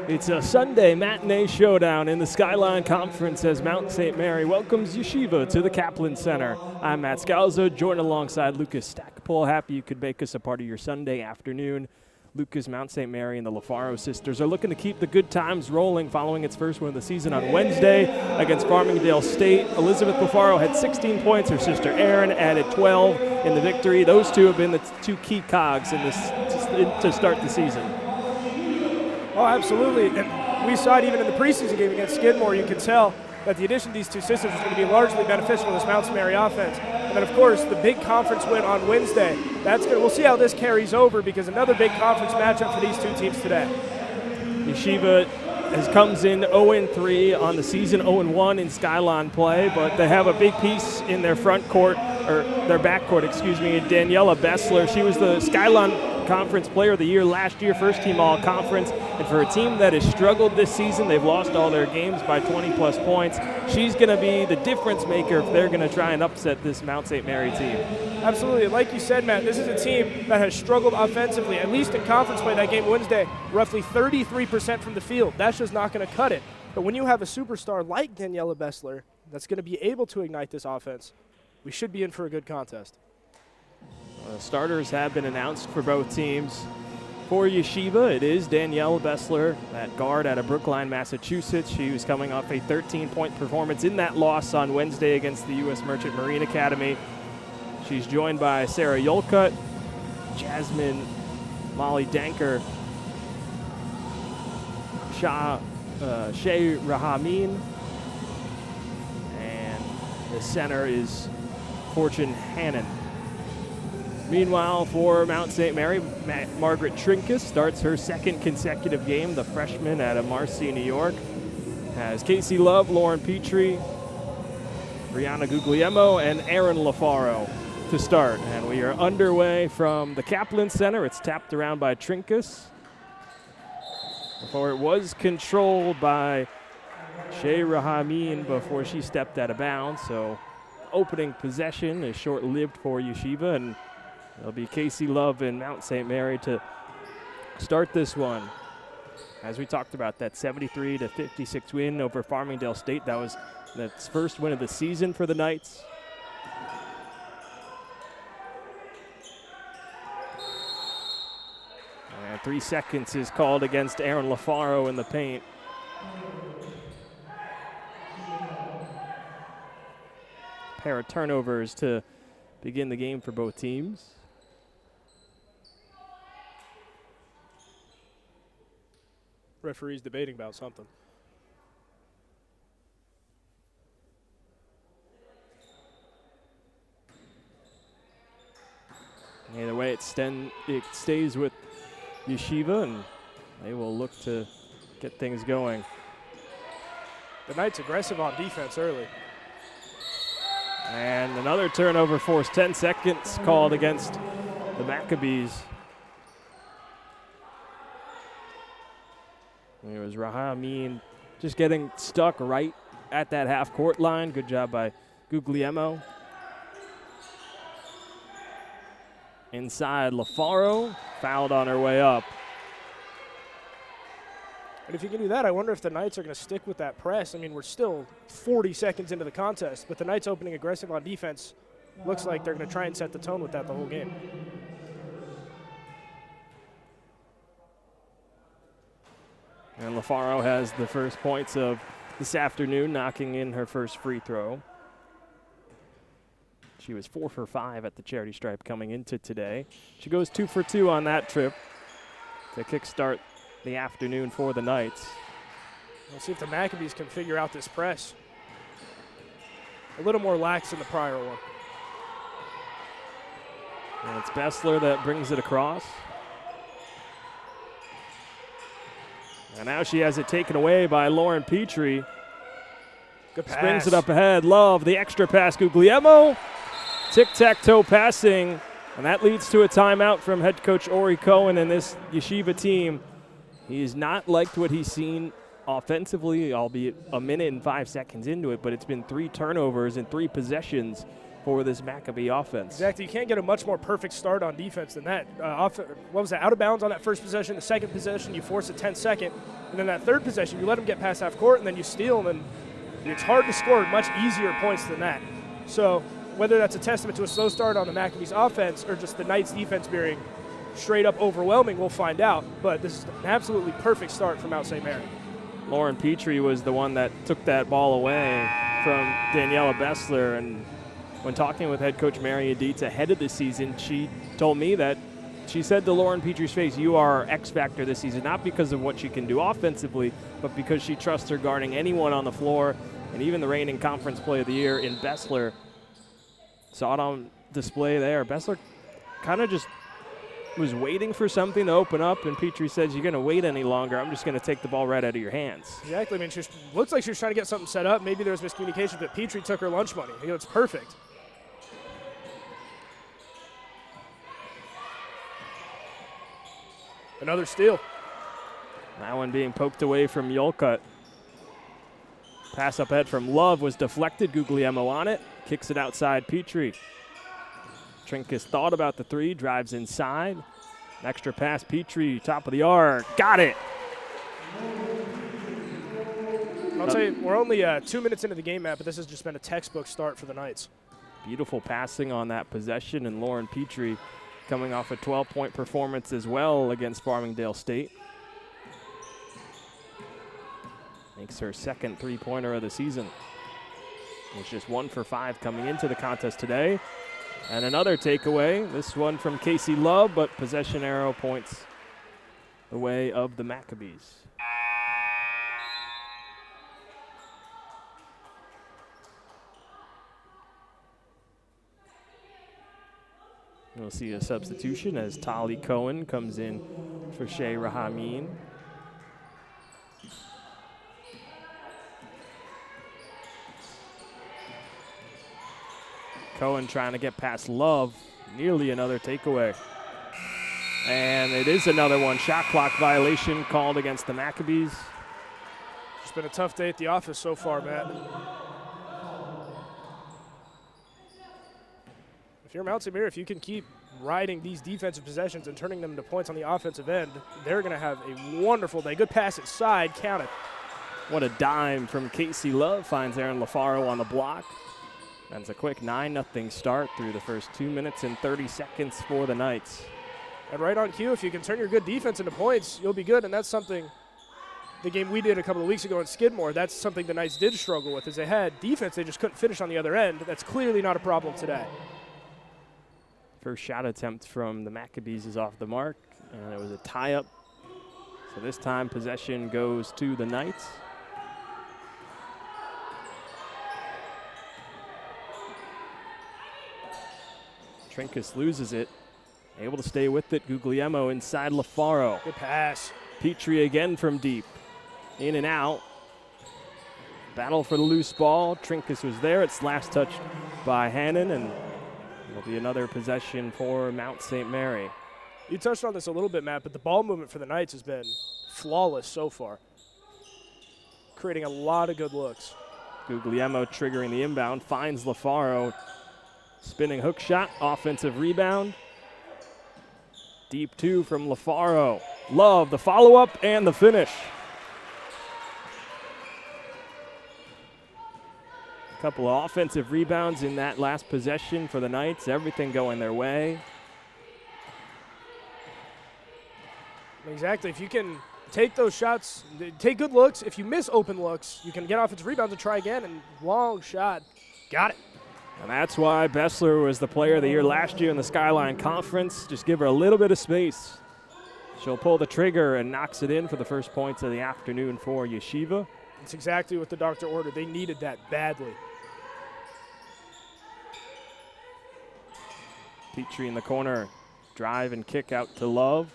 It's a Sunday matinee showdown in the Skyline Conference as Mount St. Mary welcomes Yeshiva to the Kaplan Center. I'm Matt Scalzo, joined alongside Lucas Stackpole. Happy you could make us a part of your Sunday afternoon. Lucas, Mount St. Mary and the LaFaro sisters are looking to keep the good times rolling following its first win of the season on Wednesday against Farmingdale State. Elizabeth LaFaro had 16 points. Her sister Erin added 12 in the victory. Those two have been the two key cogs in this to start the season. Oh, absolutely. And we saw it even in the preseason game against Skidmore. You could tell that the addition of these two sisters is going to be largely beneficial to this Mount St. Mary offense. And then, of course, the big conference win on Wednesday. We'll see how this carries over because another big conference matchup for these two teams today. Yeshiva comes in 0-3 on the season, 0-1 in Skyline play, but they have a big piece in their front court, or their back court, Daniela Bessler. She was the Skyline Conference Player of the Year last year, first team all-conference. And for a team that has struggled this season, they've lost all their games by 20-plus points. She's going to be the difference maker if they're going to try and upset this Mount St. Mary team. Absolutely. Like you said, Matt, this is a team that has struggled offensively, at least in conference play that game Wednesday, roughly 33% from the field. That's just not going to cut it. But when you have a superstar like Daniela Bessler that's going to be able to ignite this offense, we should be in for a good contest. Starters have been announced for both teams. For Yeshiva, it is Danielle Bessler, that guard out of Brookline, Massachusetts. She was coming off a 13-point performance in that loss on Wednesday against the U.S. Merchant Marine Academy. She's joined by Sarah Yolcutt, Jasmine, Molly Danker, Shay Rahamin, and the center is Fortune Hannon. Meanwhile, for Mount St. Mary, Margaret Trinkus starts her second consecutive game. The freshman out of Marcy, New York, has Casey Love, Lauren Petrie, Brianna Guglielmo, and Erin LaFaro to start. And we are underway from the Kaplan Center. It's tapped around by Trinkus. Before it was controlled by Shay Rahamin before she stepped out of bounds. So opening possession is short-lived for Yeshiva, and it'll be Casey Love and Mount St. Mary to start this one. As we talked about, that 73-56 win over Farmingdale State. That was the first win of the season for the Knights. And 3 seconds is called against Erin LaFaro in the paint. Pair of turnovers to begin the game for both teams. Referee's debating about something. Either way, it stays with Yeshiva, and they will look to get things going. The Knights aggressive on defense early. And another turnover force, 10 seconds called against the Maccabees. It was Rahamin just getting stuck right at that half-court line. Good job by Guglielmo. Inside, LaFaro fouled on her way up. And if you can do that, I wonder if the Knights are going to stick with that press. I mean, we're still 40 seconds into the contest, but the Knights opening aggressive on defense looks like they're going to try and set the tone with that the whole game. And LaFaro has the first points of this afternoon, knocking in her first free throw. She was 4 for 5 at the charity stripe coming into today. She goes 2 for 2 on that trip to kickstart the afternoon for the Knights. Let's see if the Maccabees can figure out this press. A little more lax than the prior one. And it's Bessler that brings it across. And now she has it taken away by Lauren Petrie. Good pass. Brings it up ahead. Love the extra pass. Guglielmo. Tic-tac-toe passing. And that leads to a timeout from head coach Ori Cohen and this Yeshiva team. He has not liked what he's seen offensively, albeit a minute and 5 seconds into it, but it's been 3 turnovers in 3 possessions for this Maccabee offense. Exactly. You can't get a much more perfect start on defense than that. What was that? Out of bounds on that first possession. The second possession, you force a 10-second. And then that third possession, you let them get past half court, and then you steal them. And it's hard to score much easier points than that. So whether that's a testament to a slow start on the Maccabees offense or just the Knights defense being straight up overwhelming, we'll find out. But this is an absolutely perfect start from Mount St. Mary. Lauren Petrie was the one that took that ball away from Daniela Bessler, and when talking with head coach Mary Dietz ahead of the season, she told me that she said to Lauren Petrie's face, "You are our X factor this season, not because of what she can do offensively, but because she trusts her guarding anyone on the floor." And even the reigning conference play of the year in Bessler saw it on display there. Bessler kind of just was waiting for something to open up, and Petrie says, "You're going to wait any longer. I'm just going to take the ball right out of your hands." Exactly. I mean, she looks like she was trying to get something set up. Maybe there was miscommunication, but Petrie took her lunch money. You know, it's perfect. Another steal. That one being poked away from Yolkut. Pass up ahead from Love was deflected. Guglielmo on it. Kicks it outside Petrie. Trinkus thought about the three. Drives inside. Extra pass Petrie. Top of the arc. Got it. I'll tell you, we're only 2 minutes into the game, Matt, but this has just been a textbook start for the Knights. Beautiful passing on that possession, and Lauren Petrie coming off a 12-point performance as well against Farmingdale State. Makes her second three-pointer of the season. It's just 1 for 5 coming into the contest today. And another takeaway, this one from Casey Love, but possession arrow points the way of the Maccabees. We'll see a substitution as Tali Cohen comes in for Shea Rahameen. Cohen trying to get past Love, nearly another takeaway. And it is another one. Shot clock violation called against the Maccabees. It's been a tough day at the office so far, Matt. If you're Mount St. Mary, if you can keep riding these defensive possessions and turning them into points on the offensive end, they're going to have a wonderful day. Good pass inside, count it. What a dime from Casey Love. Finds Aaron LaFaro on the block. That's a quick 9-0 start through the first 2 minutes and 30 seconds for the Knights. And right on cue, if you can turn your good defense into points, you'll be good. And that's something, the game we did a couple of weeks ago in Skidmore, that's something the Knights did struggle with, is they had defense, they just couldn't finish on the other end. That's clearly not a problem today. First shot attempt from the Maccabees is off the mark, and it was a tie-up. So this time possession goes to the Knights. Trinkus loses it. Able to stay with it. Guglielmo inside LaFaro. Good pass. Petrie again from deep. In and out. Battle for the loose ball. Trinkus was there. It's last touched by Hannon, and it'll be another possession for Mount St. Mary. You touched on this a little bit, Matt, but the ball movement for the Knights has been flawless so far, creating a lot of good looks. Guglielmo triggering the inbound. Finds LaFaro. Spinning hook shot, offensive rebound. Deep two from LaFaro. Love the follow-up and the finish. A couple of offensive rebounds in that last possession for the Knights. Everything going their way. Exactly. If you can take those shots, take good looks. If you miss open looks, you can get offensive rebounds and try again. And long shot. Got it. And that's why Bessler was the player of the year last year in the Skyline Conference. Just give her a little bit of space. She'll pull the trigger and knocks it in for the first points of the afternoon for Yeshiva. It's exactly what the doctor ordered. They needed that badly. Petrie in the corner. Drive and kick out to Love.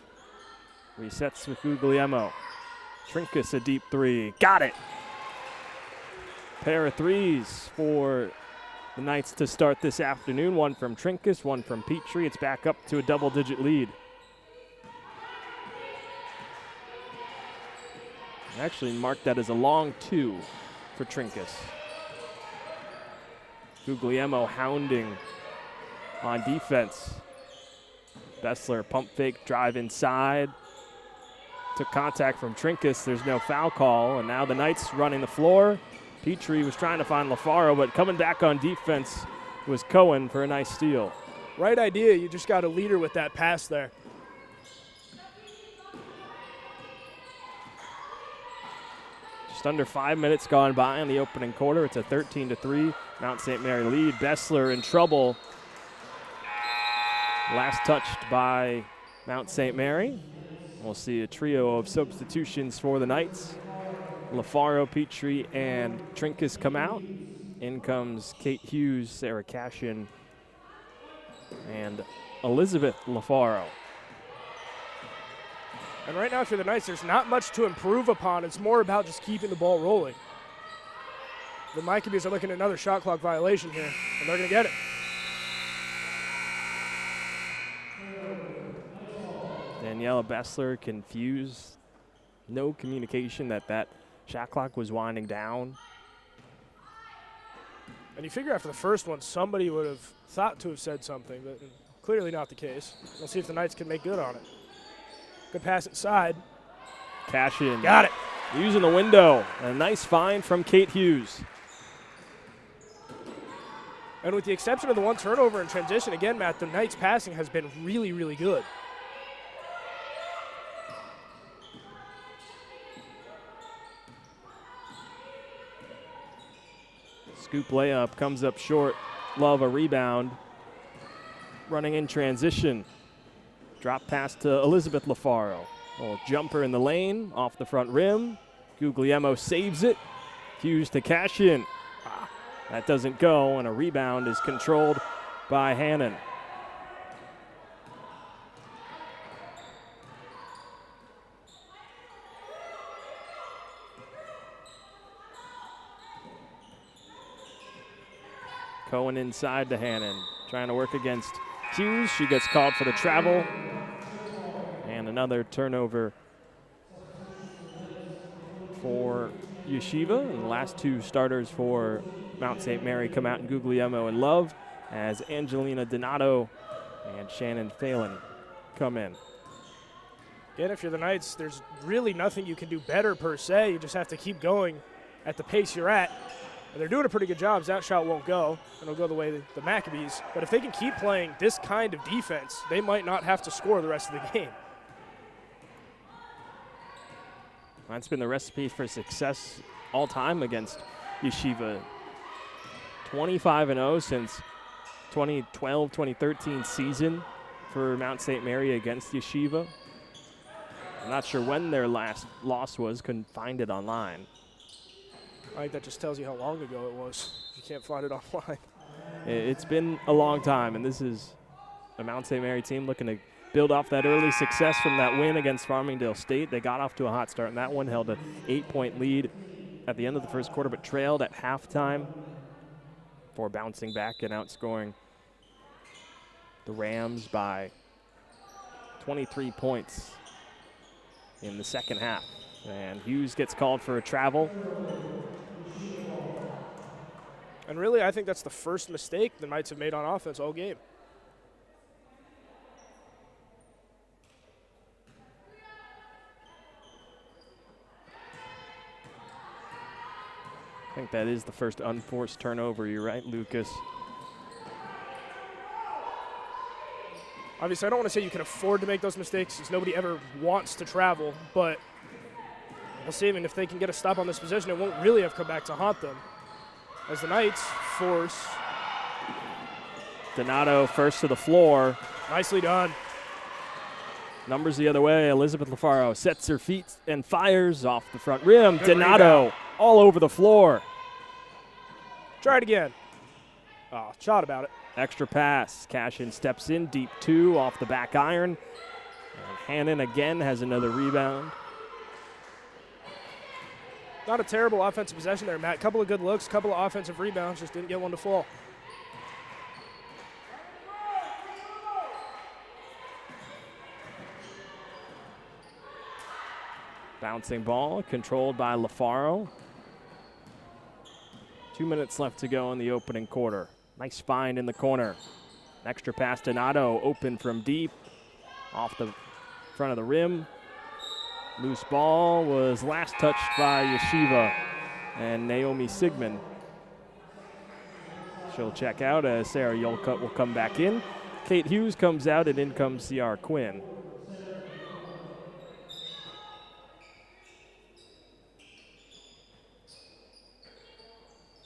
Resets with Guglielmo. Trinkus a deep three. Got it! Pair of threes for the Knights to start this afternoon. One from Trinkus, one from Petrie. It's back up to a double-digit lead. I actually marked that as a long two for Trinkus. Guglielmo hounding on defense. Bessler pump fake, drive inside. Took contact from Trinkus. There's no foul call, and now the Knights running the floor. Petrie was trying to find LaFaro, but coming back on defense was Cohen for a nice steal. Right idea. You just got a leader with that pass there. Just under 5 minutes gone by in the opening quarter. It's a 13-3 Mount St. Mary lead. Bessler in trouble. Last touched by Mount St. Mary. We'll see a trio of substitutions for the Knights. LaFaro, Petrie, and Trinkus come out. In comes Kate Hughes, Sarah Cashin, and Elizabeth LaFaro. And right now for the Knights, there's not much to improve upon. It's more about just keeping the ball rolling. The Maccabees are looking at another shot clock violation here, and they're going to get it. Daniela Bessler confused. No communication that shot clock was winding down. And you figure after the first one, somebody would have thought to have said something, but clearly not the case. We'll see if the Knights can make good on it. Good pass inside. Cashin. Got it. Using the window. A nice find from Kate Hughes. And with the exception of the one turnover in transition, again, Matt, the Knights' passing has been really, really good. Scoop layup comes up short. Love a rebound. Running in transition. Drop pass to Elizabeth LaFaro. A little jumper in the lane, off the front rim. Guglielmo saves it. Hughes to Cashin. That doesn't go, and a rebound is controlled by Hannon. Cohen inside to Hannon, trying to work against Hughes. She gets called for the travel. And another turnover for Yeshiva. And the last two starters for Mount St. Mary come out in Guglielmo and Love, as Angelina Donato and Shannon Phelan come in. Again, if you're the Knights, there's really nothing you can do better per se. You just have to keep going at the pace you're at. And they're doing a pretty good job. That shot won't go, and it'll go the way of the Maccabees. But if they can keep playing this kind of defense, they might not have to score the rest of the game. That's been the recipe for success all time against Yeshiva. 25-0 since 2012-2013 season for Mount St. Mary against Yeshiva. I'm not sure when their last loss was. Couldn't find it online. I think that just tells you how long ago it was. You can't find it online. It's been a long time, and this is a Mount St. Mary team looking to build off that early success from that win against Farmingdale State. They got off to a hot start, and that one held an 8-point lead at the end of the first quarter, but trailed at halftime before bouncing back and outscoring the Rams by 23 points in the second half. And Hughes gets called for a travel. And really, I think that's the first mistake the Knights have made on offense all game. I think that is the first unforced turnover. You're right, Lucas. Obviously, I don't want to say you can afford to make those mistakes since nobody ever wants to travel, but we'll see. I mean, if they can get a stop on this possession, it won't really have come back to haunt them. As the Knights force. Donato first to the floor. Nicely done. Numbers the other way. Elizabeth LaFaro sets her feet and fires off the front rim. Good Donato rebound. all over the floor. Try it again. Oh, shot about it. Extra pass. Cashin steps in, deep two off the back iron. And Hannon again has another rebound. Not a terrible offensive possession there, Matt. Couple of good looks, couple of offensive rebounds, just didn't get one to fall. Bouncing ball controlled by LaFaro. 2 minutes left to go in the opening quarter. Nice find in the corner. Extra pass, Donato, open from deep, off the front of the rim. Loose ball was last touched by Yeshiva and Naomi Sigmund. She'll check out as Sarah Yolcutt will come back in. Kate Hughes comes out, and in comes C.R. Quinn.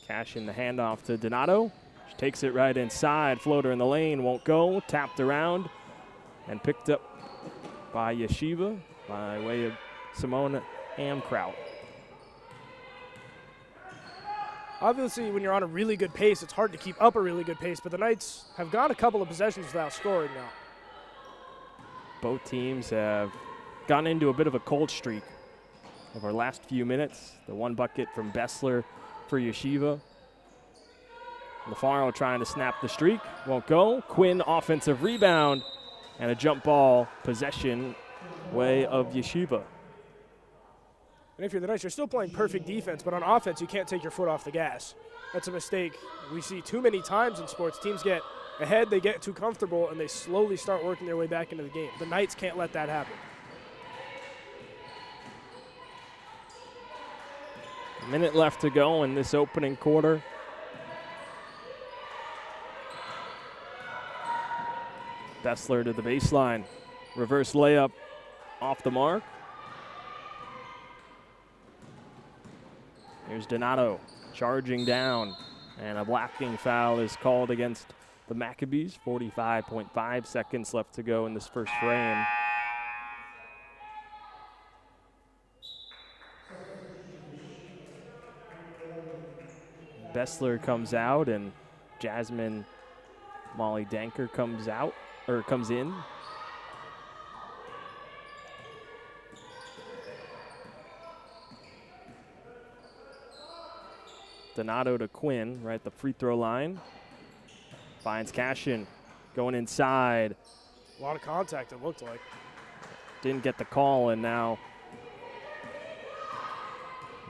Cash in the handoff to Donato. She takes it right inside. Floater in the lane, won't go. Tapped around and picked up by Yeshiva by way of Simone Amkraut. Obviously, when you're on a really good pace, it's hard to keep up a really good pace, but the Knights have gone a couple of possessions without scoring now. Both teams have gone into a bit of a cold streak over our last few minutes. The one bucket from Bessler for Yeshiva. LaFaro trying to snap the streak, won't go. Quinn offensive rebound and a jump ball possession way of Yeshiva. And if you're the Knights, you're still playing perfect defense, but on offense, you can't take your foot off the gas. That's a mistake we see too many times in sports. Teams get ahead, they get too comfortable, and they slowly start working their way back into the game. The Knights can't let that happen. A minute left to go in this opening quarter. Bessler to the baseline. Reverse layup off the mark. Here's Donato charging down, and a blocking foul is called against the Maccabees. 45.5 seconds left to go in this first frame. Bessler comes out, and Jasmine Molly Danker comes in. Donato to Quinn, right at the free throw line. Finds Cashin going inside. A lot of contact, it looked like. Didn't get the call, and now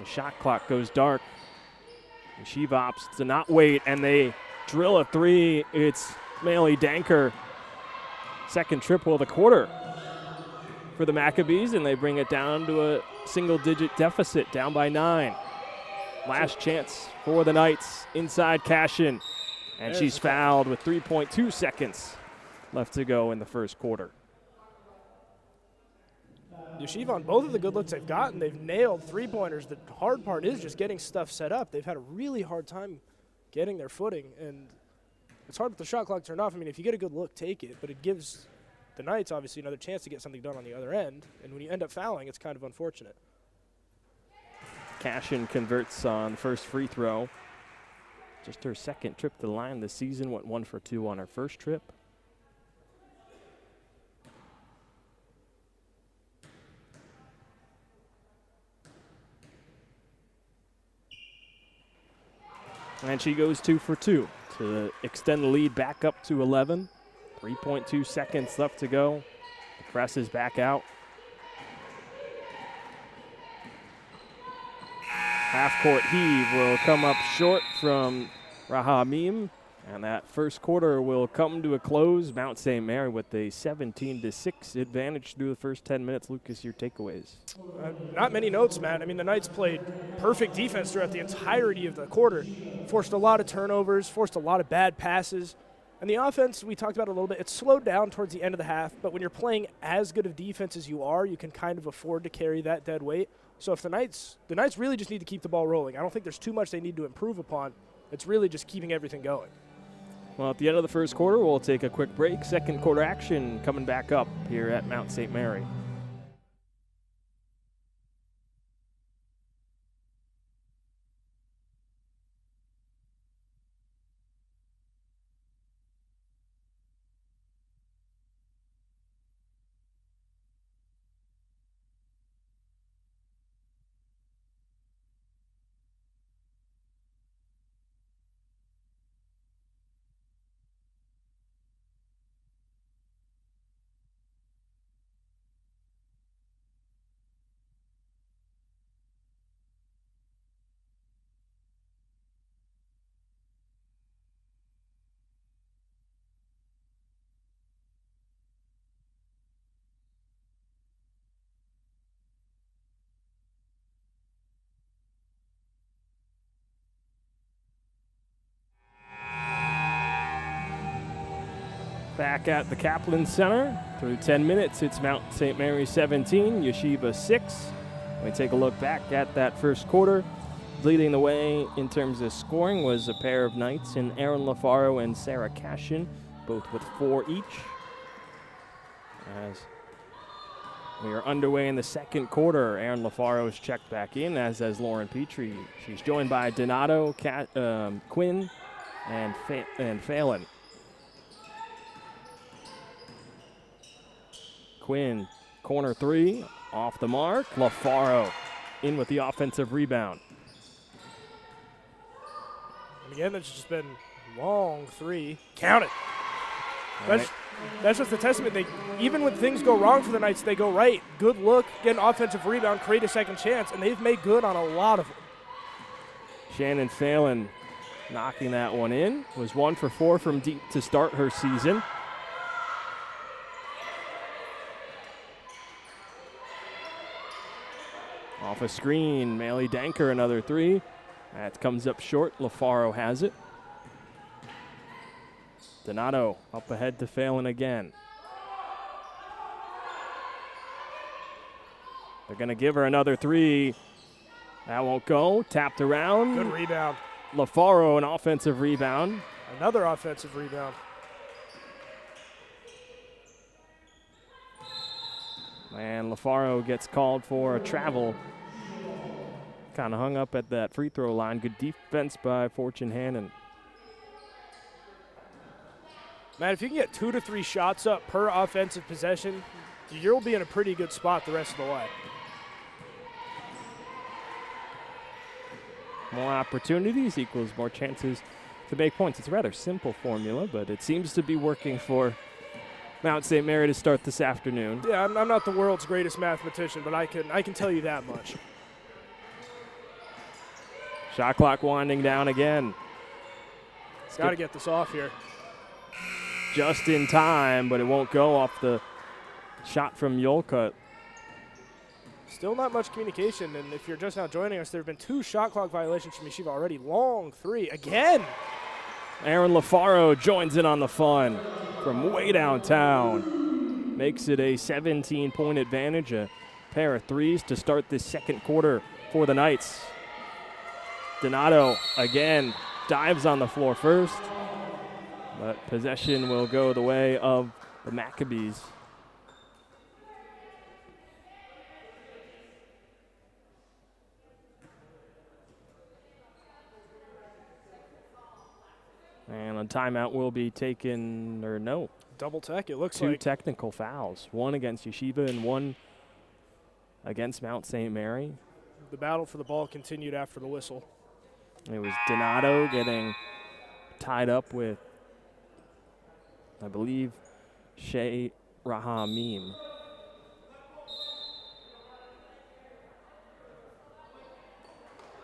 the shot clock goes dark. Yeshiva opts to not wait, and they drill a three. It's Molly Danker. Second triple of the quarter for the Maccabees, and they bring it down to a single-digit deficit, down by 9. Last chance for the Knights inside Cashin, and she's fouled with 3.2 seconds left to go in the first quarter. Yeshiva, on both of the good looks they've gotten, they've nailed three-pointers. The hard part is just getting stuff set up. They've had a really hard time getting their footing, and it's hard with the shot clock turned off. I mean, if you get a good look, take it, but it gives the Knights obviously another chance to get something done on the other end, and when you end up fouling, it's kind of unfortunate. Cashin converts on the first free throw. Just her second trip to the line this season, went 1 for 2 on her first trip. And she goes 2 for 2 to extend the lead back up to 11. 3.2 seconds left to go. The press is back out. Half-court heave will come up short from Rahamim, and that first quarter will come to a close. Mount St. Mary with a 17-6 advantage through the first 10 minutes. Lucas, your takeaways? Not many notes, Matt. I mean, the Knights played perfect defense throughout the entirety of the quarter. Forced a lot of turnovers, forced a lot of bad passes. And the offense, we talked about it a little bit, it slowed down towards the end of the half, but when you're playing as good of defense as you are, you can kind of afford to carry that dead weight. So if the Knights really just need to keep the ball rolling. I don't think there's too much they need to improve upon. It's really just keeping everything going. Well, at the end of the first quarter, we'll take a quick break. Second quarter action coming back up here at Mount St. Mary. Back at the Kaplan Center. Through 10 minutes, it's Mount St. Mary 17, Yeshiva 6. We take a look back at that first quarter. Leading the way in terms of scoring was a pair of Knights in Aaron LaFaro and Sarah Cashin, both with 4 each. As we are underway in the second quarter, Aaron LaFaro is checked back in, as has Lauren Petrie. She's joined by Donato, Quinn, and Phelan. Quinn, corner 3, off the mark. LaFaro in with the offensive rebound. And again, it's just been long 3. Count it. That's just a testament. Even when things go wrong for the Knights, they go right. Good look, get an offensive rebound, create a second chance, and they've made good on a lot of them. Shannon Phelan knocking that one in. Was 1 for 4 from deep to start her season. Off a screen, Maley Danker, another 3. That comes up short. LaFaro has it. Donato up ahead to Phelan again. They're going to give her another 3. That won't go. Tapped around. Good rebound. LaFaro, an offensive rebound. Another offensive rebound. And LaFaro gets called for a travel. Kind of hung up at that free throw line. Good defense by Fortune Hannon. Man, if you can get 2 to 3 shots up per offensive possession, you'll be in a pretty good spot the rest of the way. More opportunities equals more chances to make points. It's a rather simple formula, but it seems to be working for Mount St. Mary to start this afternoon. Yeah, I'm not the world's greatest mathematician, but I can tell you that much. Shot clock winding down again. Got to get this off here. Just in time, but it won't go off the shot from Yolka. Still not much communication, and if you're just now joining us, there have been 2 shot clock violations from Yeshiva already. Long 3 again. Aaron LaFaro joins in on the fun from way downtown. Makes it a 17-point advantage, a pair of 3s to start this second quarter for the Knights. Donato again dives on the floor first, but possession will go the way of the Maccabees. And a timeout will be taken, or no. Double tech, it looks 2 like. technical fouls, 1 against Yeshiva and 1 against Mount St. Mary. The battle for the ball continued after the whistle. It was Donato getting tied up with, I believe, Shea Rahamim.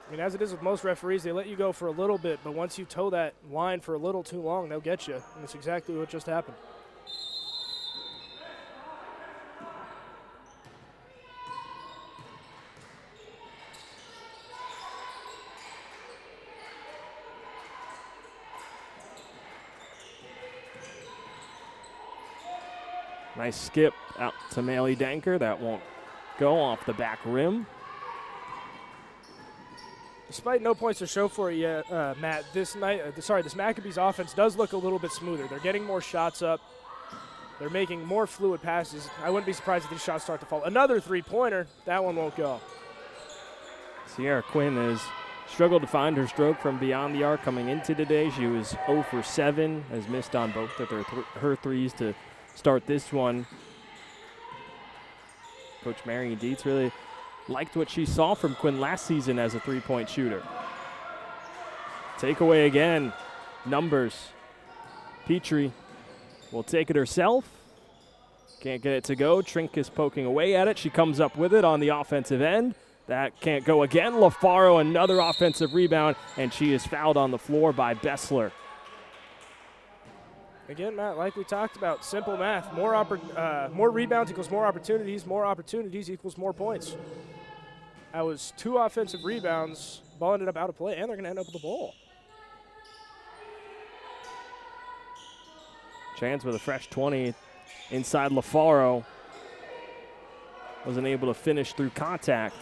I mean, as it is with most referees, they let you go for a little bit, but once you toe that line for a little too long, they'll get you. And that's exactly what just happened. Nice skip out to Maley Danker. That won't go off the back rim. Despite no points to show for it yet, Matt, this Maccabees offense does look a little bit smoother. They're getting more shots up. They're making more fluid passes. I wouldn't be surprised if these shots start to fall. Another 3-pointer. That one won't go. Sierra Quinn has struggled to find her stroke from beyond the arc coming into today. She was 0 for 7, has missed on both of her 3s to start this one. Coach Marion Dietz really liked what she saw from Quinn last season as a 3-point shooter. Takeaway again. Numbers. Petrie will take it herself. Can't get it to go. Trink is poking away at it. She comes up with it on the offensive end. That can't go again. LaFaro, another offensive rebound, and she is fouled on the floor by Bessler. Again, Matt, like we talked about, simple math. More rebounds equals more opportunities equals more points. That was 2 offensive rebounds. Ball ended up out of play, and they're going to end up with the ball. Chance with a fresh 20 inside LaFaro. Wasn't able to finish through contact.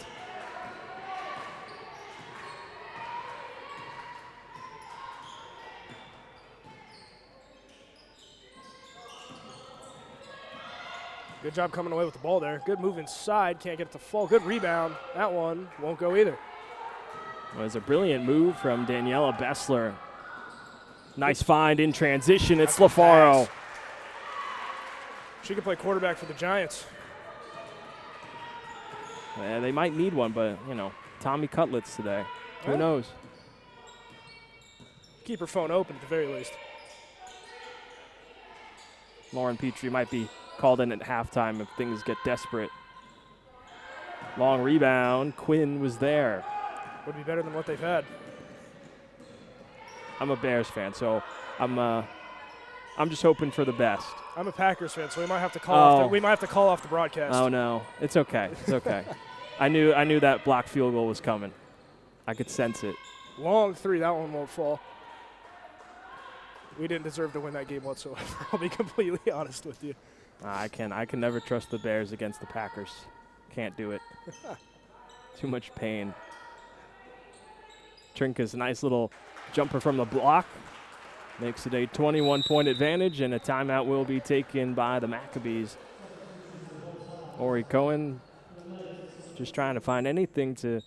Good job coming away with the ball there. Good move inside. Can't get it to fall. Good rebound. That one won't go either. It was a brilliant move from Daniela Bessler. Nice find in transition. It's LaFaro. She could play quarterback for the Giants. Yeah, they might need one, but, you know, Tommy Cutlets today. Who knows? Keep her phone open at the very least. Lauren Petrie might be called in at halftime if things get desperate. Long rebound. Quinn was there. Would be better than what they've had. I'm a Bears fan, so I'm just hoping for the best. I'm a Packers fan, so we might have to call off the broadcast. Oh no, it's okay. It's okay. I knew that block field goal was coming. I could sense it. Long three, that one won't fall. We didn't deserve to win that game whatsoever. I'll be completely honest with you. I can never trust the Bears against the Packers. Can't do it. Too much pain. Trinka's nice little jumper from the block. Makes it a 21-point advantage, and a timeout will be taken by the Maccabees. Ori Cohen just trying to find anything to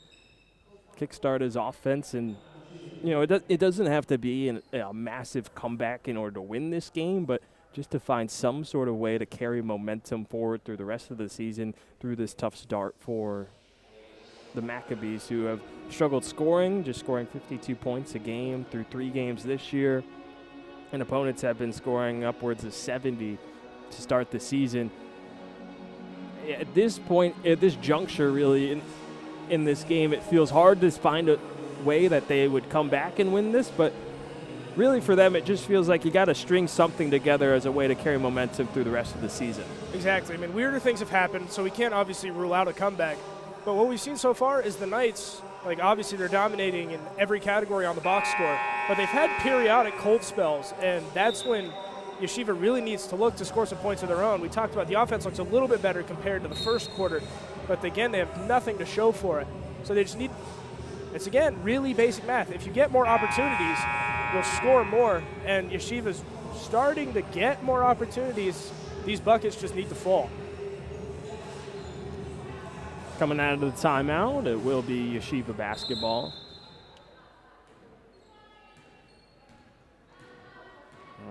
kickstart his offense. And, you know, it doesn't have to be a massive comeback in order to win this game, but just to find some sort of way to carry momentum forward through the rest of the season, through this tough start for the Maccabees, who have struggled scoring, just scoring 52 points a game through 3 games this year. And opponents have been scoring upwards of 70 to start the season. At this point, at this juncture, really, in this game, it feels hard to find a way that they would come back and win this. But really, for them, it just feels like you got to string something together as a way to carry momentum through the rest of the season. Exactly. I mean, weirder things have happened, so we can't obviously rule out a comeback. But what we've seen so far is the Knights, like, obviously they're dominating in every category on the box score, but they've had periodic cold spells, and that's when Yeshiva really needs to look to score some points of their own. We talked about the offense looks a little bit better compared to the first quarter, but again, they have nothing to show for it. So they just need, it's again, really basic math. If you get more opportunities, you'll score more, and Yeshiva's starting to get more opportunities. These buckets just need to fall. Coming out of the timeout, it will be Yeshiva basketball.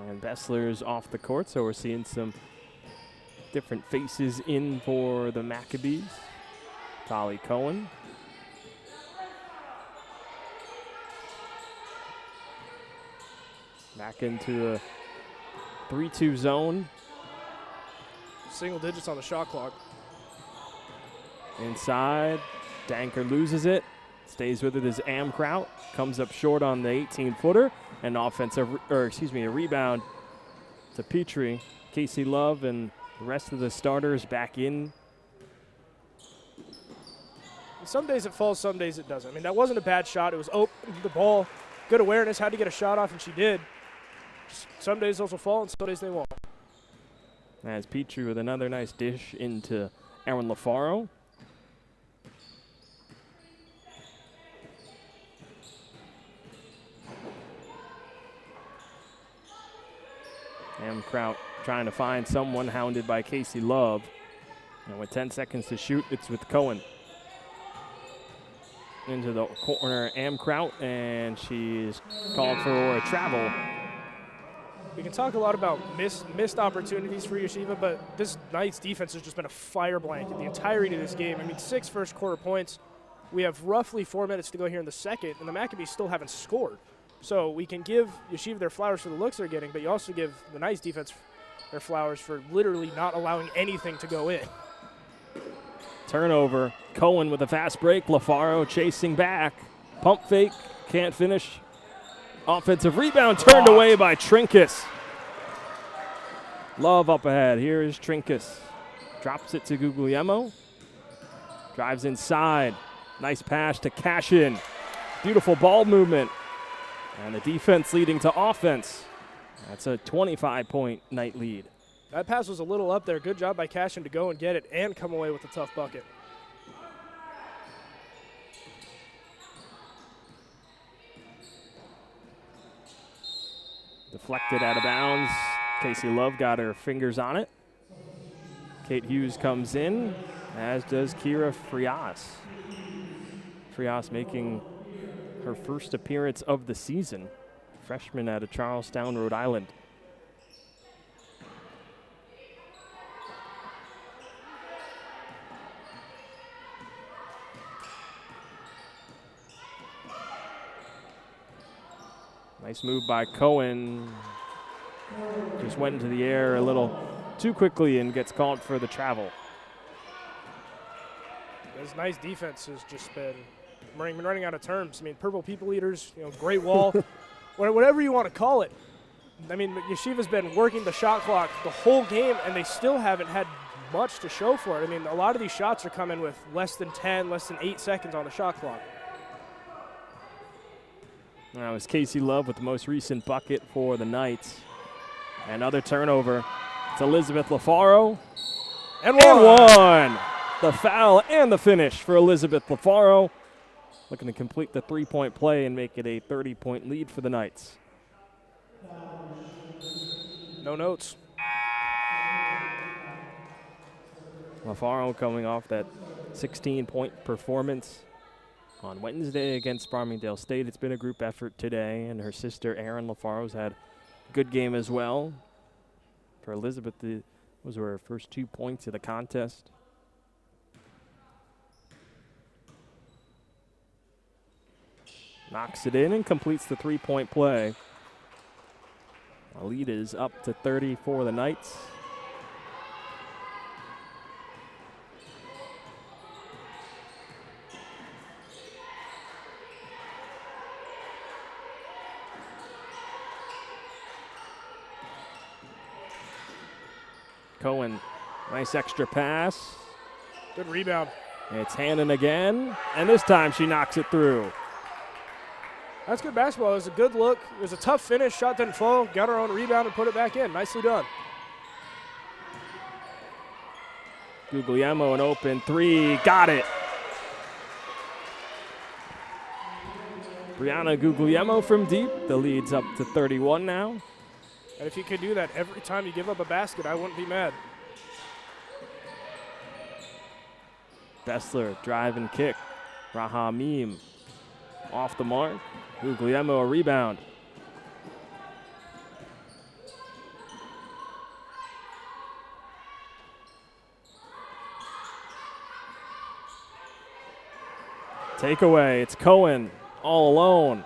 And Bessler's off the court, so we're seeing some different faces in for the Maccabees. Tali Cohen. Back into the 3-2 zone. Single digits on the shot clock. Inside, Danker loses it, stays with it as Amkraut, comes up short on the 18-footer, and a rebound to Petrie. Casey Love and the rest of the starters back in. Some days it falls, some days it doesn't. I mean, that wasn't a bad shot. It was open, the ball, good awareness, had to get a shot off, and she did. Some days those will fall, and some days they won't. As Petrie with another nice dish into Aaron LaFaro. Amkraut trying to find someone, hounded by Casey Love. And with 10 seconds to shoot, it's with Cohen. Into the corner, Amkraut, and she's called for a travel. We can talk a lot about missed opportunities for Yeshiva, but this Knights defense has just been a fire blanket the entirety of this game. I mean, 6 first quarter points. We have roughly 4 minutes to go here in the second, and the Maccabees still haven't scored. So we can give Yeshiva their flowers for the looks they're getting, but you also give the Knights defense their flowers for literally not allowing anything to go in. Turnover. Cohen with a fast break. LaFaro chasing back. Pump fake. Can't finish. Offensive rebound turned away by Trinkus. Love up ahead. Here is Trinkus. Drops it to Guglielmo. Drives inside. Nice pass to Cashin. Beautiful ball movement. And the defense leading to offense. That's a 25-point Knight lead. That pass was a little up there. Good job by Cashin to go and get it and come away with a tough bucket. Deflected out of bounds. Casey Love got her fingers on it. Kate Hughes comes in, as does Kira Frias. Frias making her first appearance of the season. Freshman out of Charlestown, Rhode Island. Nice move by Cohen. Just went into the air a little too quickly and gets called for the travel. His nice defense has just been running out of terms. I mean, purple people eaters, great wall, whatever you want to call it. I mean, Yeshiva's been working the shot clock the whole game, and they still haven't had much to show for it. I mean, a lot of these shots are coming with less than 10, less than 8 seconds on the shot clock. That was Casey Love with the most recent bucket for the Knights. Another turnover. It's Elizabeth LaFaro. And one. The foul and the finish for Elizabeth LaFaro. Looking to complete the three-point play and make it a 30-point lead for the Knights. No notes. LaFaro coming off that 16-point performance on Wednesday against Farmingdale State. It's been a group effort today, and her sister Erin LaFaro's had a good game as well. For Elizabeth, those were her first 2 points of the contest. Knocks it in and completes the three-point play. The lead is up to 30 for the Knights. Cohen, nice extra pass. Good rebound. It's Hannon again, and this time she knocks it through. That's good basketball. It was a good look. It was a tough finish. Shot didn't fall. Got her own rebound and put it back in. Nicely done. Guglielmo, an open three. Got it. Brianna Guglielmo from deep. The lead's up to 31 now. And if you could do that every time you give up a basket, I wouldn't be mad. Bessler, drive and kick. Rahamim off the mark. Guglielmo, a rebound. Takeaway, it's Cohen all alone.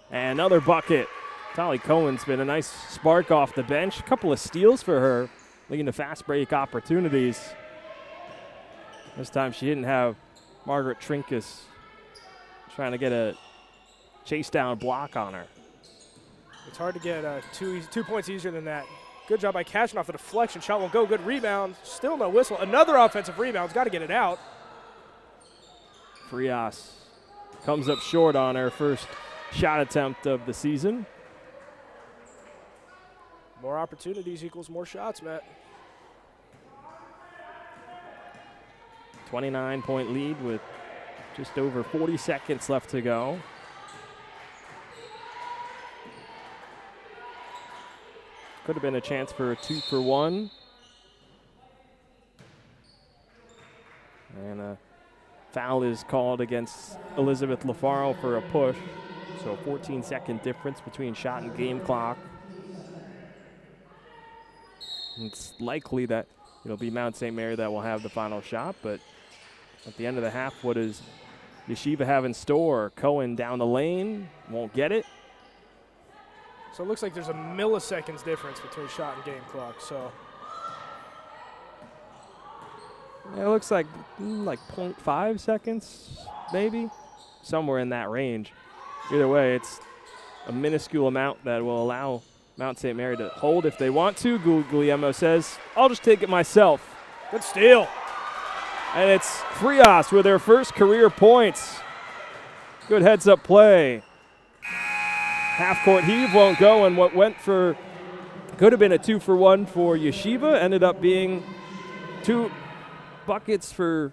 And another bucket. Tolly Cohen's been a nice spark off the bench. A couple of steals for her, leading to fast break opportunities. This time she didn't have Margaret Trinkus trying to get a chase down block on her. It's hard to get 2 points easier than that. Good job by Cashin off the deflection. Shot won't go. Good rebound. Still no whistle. Another offensive rebound. Got to get it out. Frias comes up short on her first shot attempt of the season. More opportunities equals more shots, Matt. 29-point lead with just over 40 seconds left to go. Could have been a chance for a 2-for-1. And a foul is called against Elizabeth LaFaro for a push. So a 14-second difference between shot and game clock. It's likely that it'll be Mount St. Mary that will have the final shot, but at the end of the half, what does Yeshiva have in store? Cohen down the lane, won't get it. So it looks like there's a milliseconds difference between shot and game clock. So it looks like 0.5 seconds, maybe, somewhere in that range. Either way, it's a minuscule amount that will allow Mount St. Mary to hold if they want to. Guglielmo says, I'll just take it myself. Good steal. And it's Frias with their first career points. Good heads-up play. Half-court heave won't go, and what went for could have been a 2-for-1 for Yeshiva ended up being 2 buckets for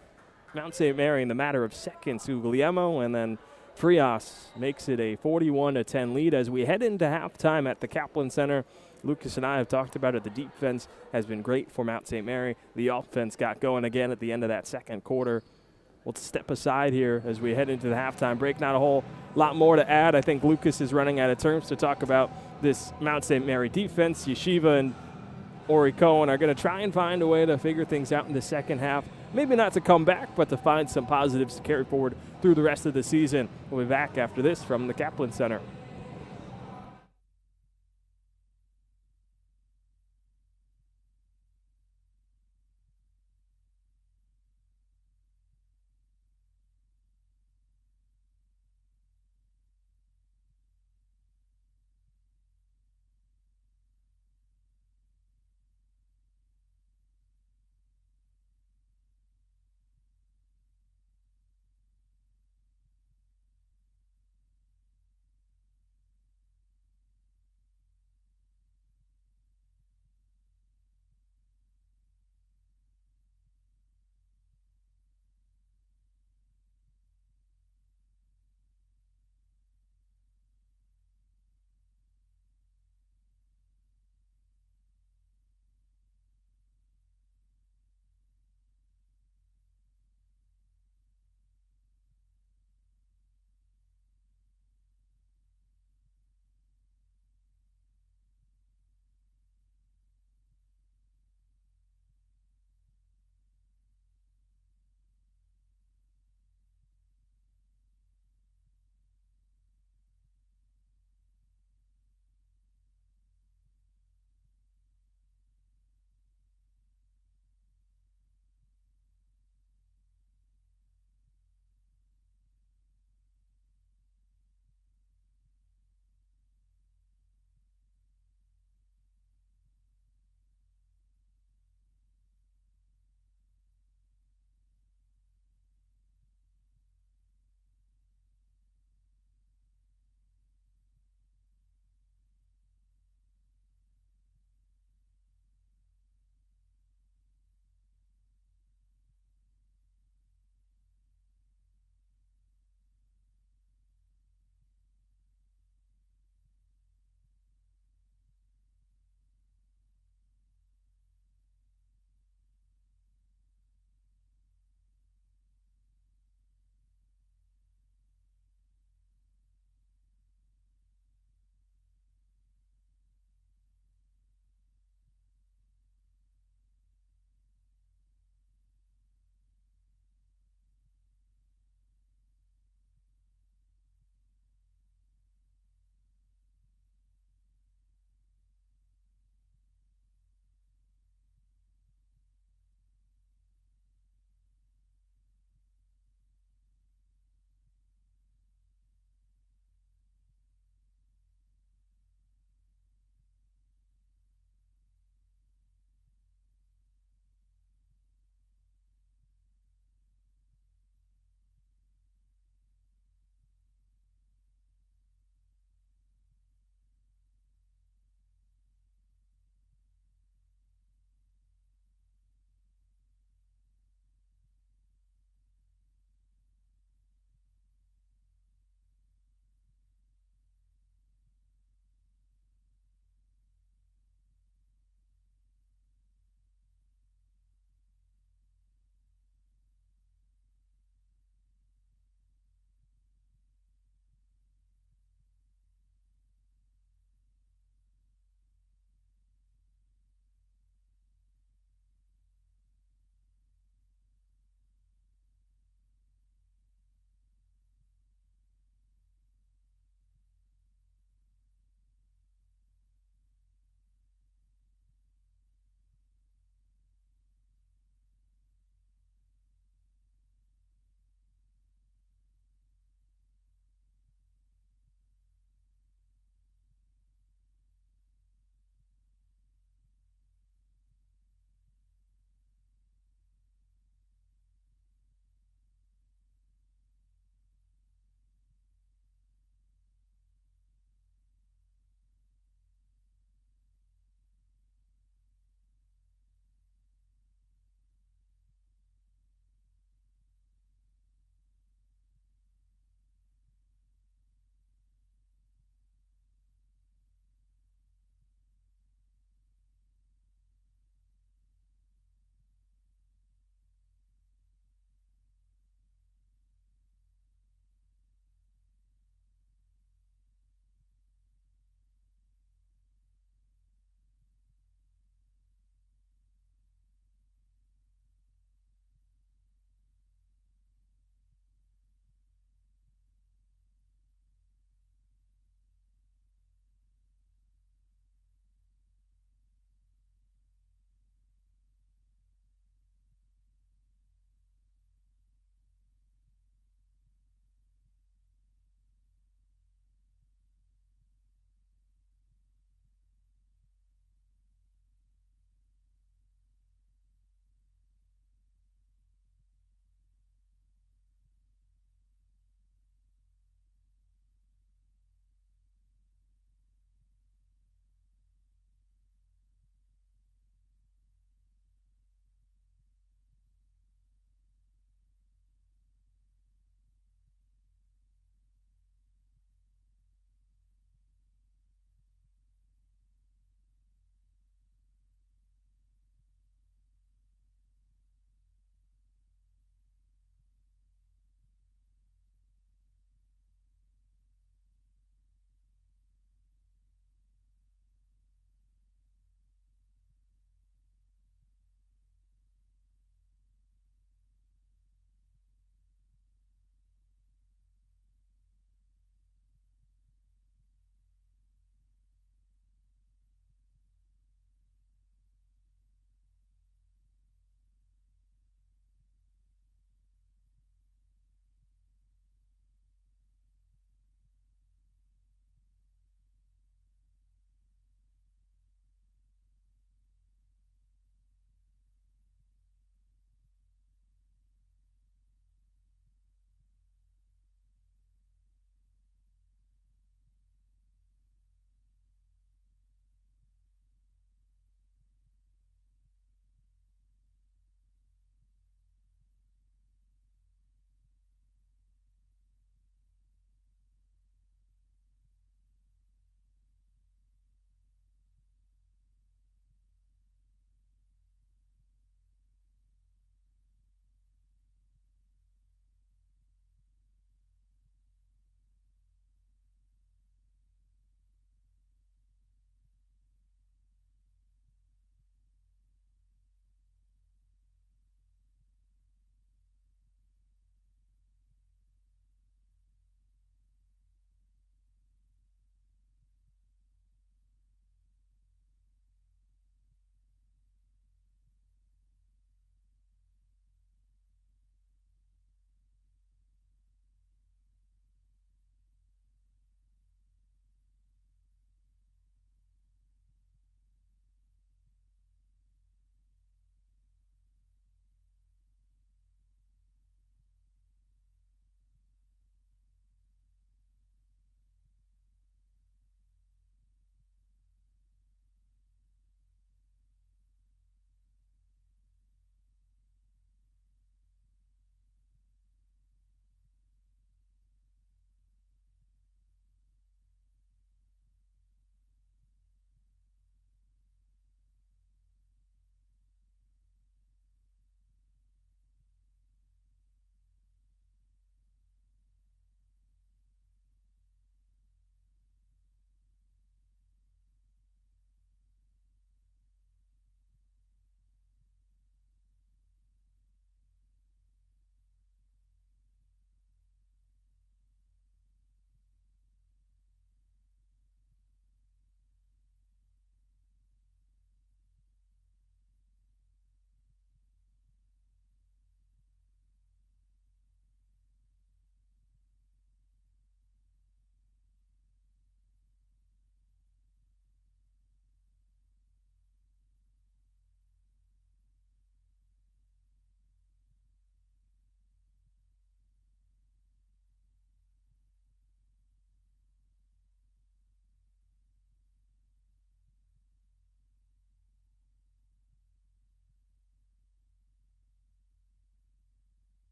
Mount St. Mary in the matter of seconds. Guglielmo and then Frias makes it a 41-10 lead as we head into halftime at the Kaplan Center. Lucas and I have talked about it. The defense has been great for Mount St. Mary. The offense got going again at the end of that second quarter. We'll step aside here as we head into the halftime break. Not a whole lot more to add. I think Lucas is running out of terms to talk about this Mount St. Mary defense. Yeshiva and Ori Cohen are going to try and find a way to figure things out in the second half. Maybe not to come back, but to find some positives to carry forward through the rest of the season. We'll be back after this from the Kaplan Center.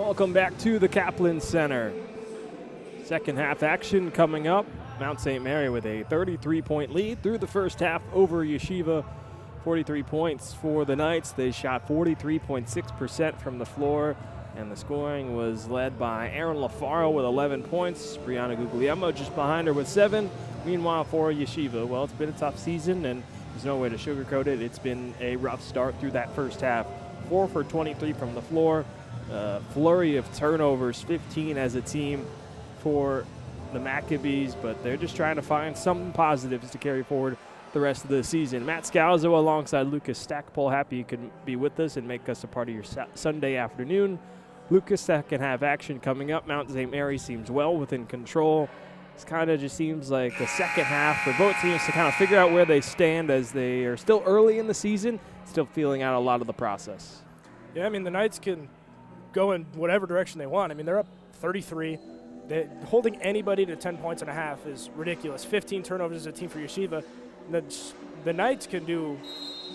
Welcome back to the Kaplan Center. Second half action coming up. Mount St. Mary with a 33-point lead through the first half over Yeshiva. 43 points for the Knights. They shot 43.6% from the floor, and the scoring was led by Aaron LaFaro with 11 points. Brianna Guglielmo just behind her with 7. Meanwhile, for Yeshiva, well, it's been a tough season, and there's no way to sugarcoat it. It's been a rough start through that first half. 4 for 23 from the floor. Flurry of turnovers, 15 as a team for the Maccabees, but they're just trying to find some positives to carry forward the rest of the season. Matt Scalzo alongside Lucas Stackpole. Happy you could be with us and make us a part of your Sunday afternoon. Lucas, second half action coming up. Mount St. Mary seems well within control. It kind of just seems like the second half for both teams to kind of figure out where they stand as they are still early in the season, still feeling out a lot of the process. Yeah, I mean, the Knights can go in whatever direction they want. I mean, they're up 33. Holding anybody to 10 points and a half is ridiculous. 15 turnovers as a team for Yeshiva. The Knights can do,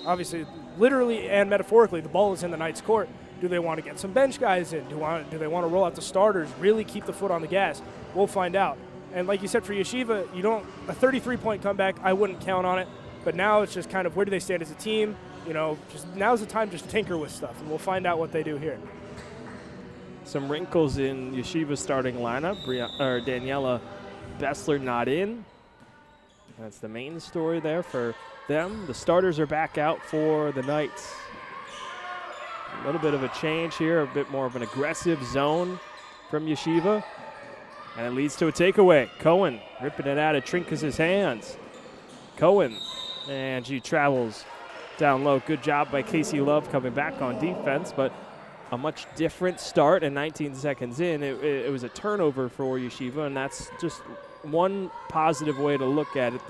obviously, literally and metaphorically, the ball is in the Knights' court. Do they want to get some bench guys in? Do they want to roll out the starters, really keep the foot on the gas? We'll find out. And like you said, for Yeshiva, a 33-point comeback, I wouldn't count on it. But now it's just kind of where do they stand as a team? Just now's the time to just tinker with stuff, and we'll find out what they do here. Some wrinkles in Yeshiva's starting lineup. Daniela Bessler not in. That's the main story there for them. The starters are back out for the Knights. A little bit of a change here, a bit more of an aggressive zone from Yeshiva. And it leads to a takeaway. Cohen ripping it out of Trinkus' hands. Cohen, and she travels down low. Good job by Casey Love coming back on defense, but a much different start, and 19 seconds in, it was a turnover for Yeshiva, and that's just one positive way to look at it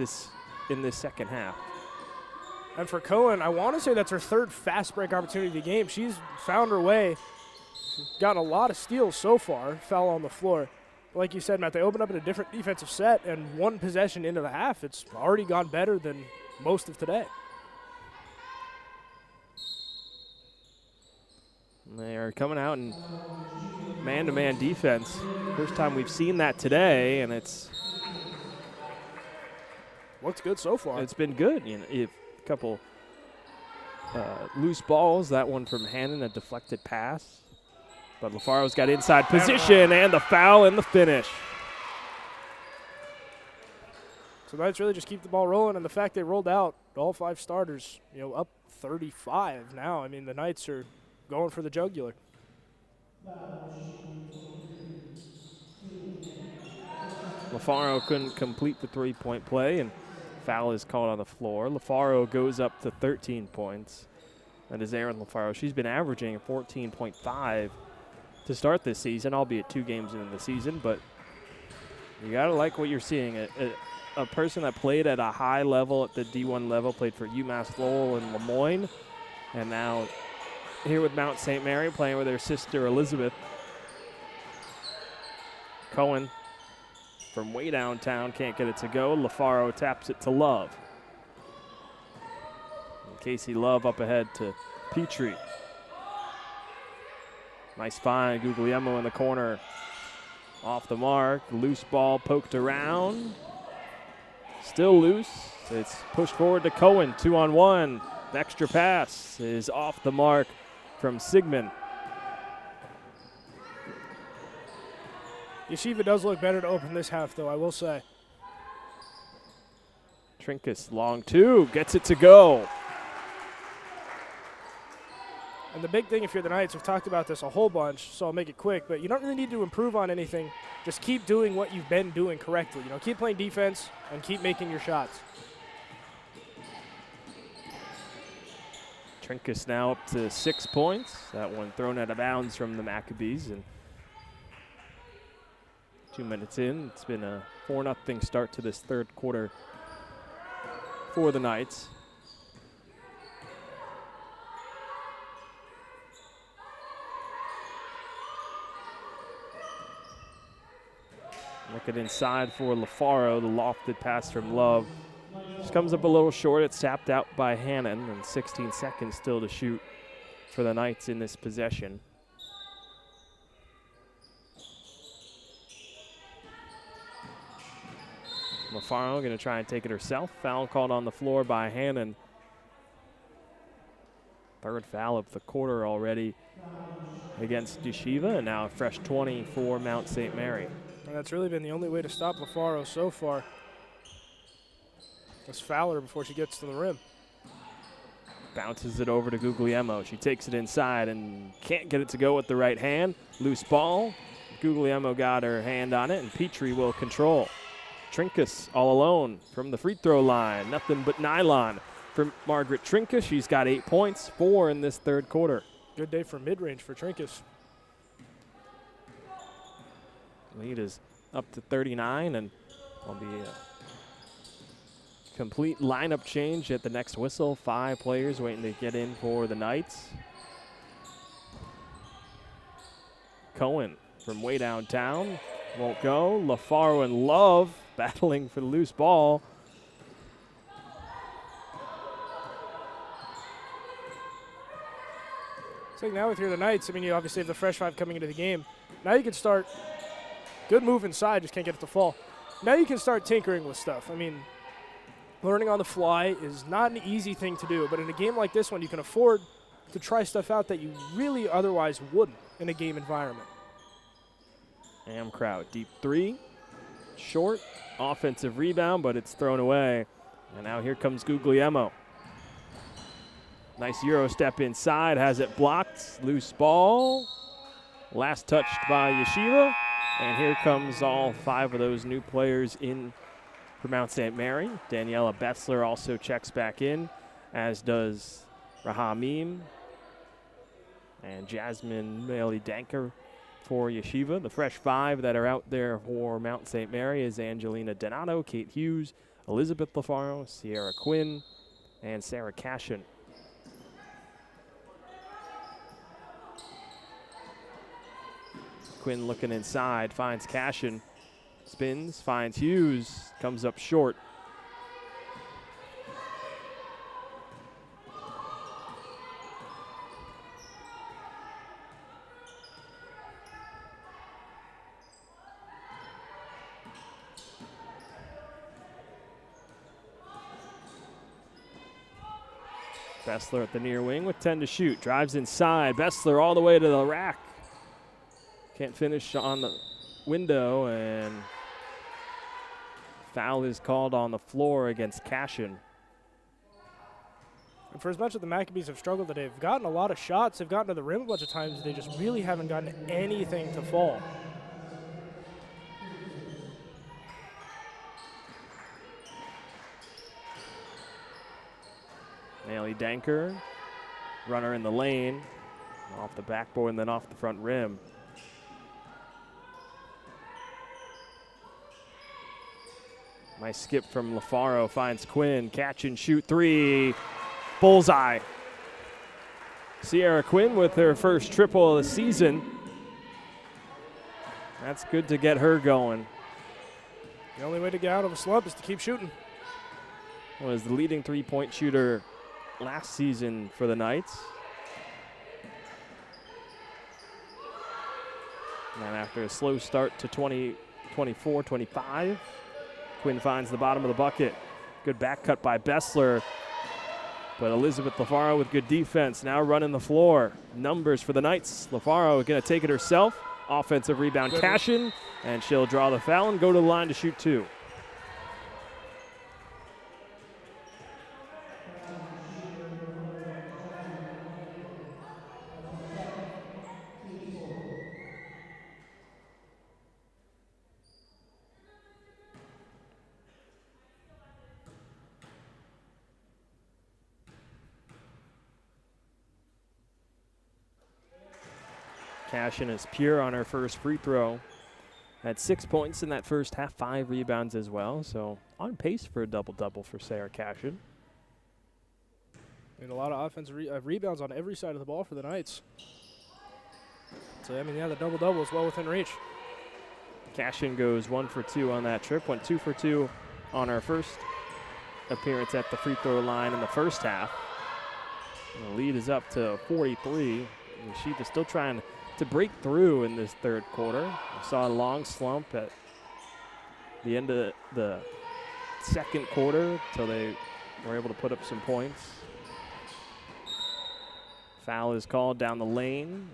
in this second half. And for Cohen, I want to say that's her third fast break opportunity of the game. She's found her way. She's gotten a lot of steals so far, foul on the floor. Like you said, Matt, they opened up in a different defensive set, and one possession into the half, it's already gone better than most of today. They are coming out in man-to-man defense. First time we've seen that today, and it's looks good so far. It's been good. A couple loose balls. That one from Hannon, a deflected pass. But LaFaro's got inside position, and the foul and the finish. So Knights really just keep the ball rolling, and the fact they rolled out all 5 starters, up 35 now. I mean, the Knights are going for the jugular. LaFaro couldn't complete the 3-point play, and foul is called on the floor. LaFaro goes up to 13 points. That is Aaron LaFaro. She's been averaging 14.5 to start this season, albeit 2 games into the season, but you got to like what you're seeing. A person that played at a high level, at the D1 level, played for UMass Lowell and Lemoyne, and now here with Mount St. Mary, playing with her sister Elizabeth. Cohen from way downtown can't get it to go. LaFaro taps it to Love. And Casey Love up ahead to Petrie. Nice find, Guglielmo in the corner. Off the mark, loose ball poked around. Still loose. It's pushed forward to Cohen, 2-on-1. The extra pass is off the mark from Sigmund. Yeshiva does look better to open this half, though, I will say. Trinkus, long 2, gets it to go. And the big thing, if you're the Knights, we've talked about this a whole bunch, so I'll make it quick, but you don't really need to improve on anything. Just keep doing what you've been doing correctly. Keep playing defense and keep making your shots. Trinkus now up to 6 points. That one thrown out of bounds from the Maccabees. And 2 minutes in, it's been a 4-0 start to this third quarter for the Knights. Looking inside for LaFaro, the lofted pass from Love. Just comes up a little short. It's tapped out by Hannon, and 16 seconds still to shoot for the Knights in this possession. LaFaro going to try and take it herself. Foul called on the floor by Hannon. Third foul of the quarter already against Yeshiva, and now a fresh 20 for Mount St. Mary. And that's really been the only way to stop LaFaro so far. Let's foul her before she gets to the rim. Bounces it over to Guglielmo. She takes it inside and can't get it to go with the right hand. Loose ball. Guglielmo got her hand on it, and Petrie will control. Trinkus all alone from the free throw line. Nothing but nylon for Margaret Trinkus. She's got 8 points, 4 in this third quarter. Good day for mid-range for Trinkus. Lead is up to 39, and will be a complete lineup change at the next whistle. 5 players waiting to get in for the Knights. Cohen from way downtown won't go. LaFaro and Love battling for the loose ball. So now with here the Knights, I mean, you obviously have the fresh 5 coming into the game. Now you can start, good move inside, just can't get it to fall. Now you can start tinkering with stuff. I mean, learning on the fly is not an easy thing to do, but in a game like this one, you can afford to try stuff out that you really otherwise wouldn't in a game environment. Amkraut, deep 3, short, offensive rebound, but it's thrown away. And now here comes Guglielmo. Nice Euro step inside, has it blocked, loose ball. Last touched by Yeshiva. And here comes all 5 of those new players in for Mount St. Mary. Daniela Betzler also checks back in, as does Rahamim and Jasmine Bailey-Danker for Yeshiva. The fresh 5 that are out there for Mount St. Mary is Angelina Donato, Kate Hughes, Elizabeth LaFaro, Sierra Quinn, and Sarah Cashin. Quinn looking inside, finds Cashin, spins, finds Hughes, comes up short. Bessler at the near wing with 10 to shoot. Drives inside. Bessler all the way to the rack. Can't finish on the window, and foul is called on the floor against Cashin. And for as much as the Maccabees have struggled today, they've gotten a lot of shots. They've gotten to the rim a bunch of times. They just really haven't gotten anything to fall. Bailey-Danker, runner in the lane, off the backboard and then off the front rim. Nice skip from LaFaro, finds Quinn, catch and shoot 3, bullseye. Sierra Quinn with her first triple of the season. That's good to get her going. The only way to get out of a slump is to keep shooting. Was the leading three-point shooter last season for the Knights. And after a slow start to 24-25, Quinn finds the bottom of the bucket. Good back cut by Bessler. But Elizabeth LaFaro with good defense, now running the floor. Numbers for the Knights. LaFaro going to take it herself. Offensive rebound, Cashin, and she'll draw the foul and go to the line to shoot 2. Cashin is pure on her first free throw. Had 6 points in that first half, 5 rebounds as well. So on pace for a double-double for Sarah Cashin. And a lot of offensive rebounds on every side of the ball for the Knights. So, I mean, yeah, the double-double is well within reach. Cashin goes 1 for 2 on that trip. Went 2 for 2 on her first appearance at the free throw line in the first half. And the lead is up to 43. Yeshiva still trying to break through in this third quarter. We saw a long slump at the end of the second quarter until they were able to put up some points. Foul is called down the lane.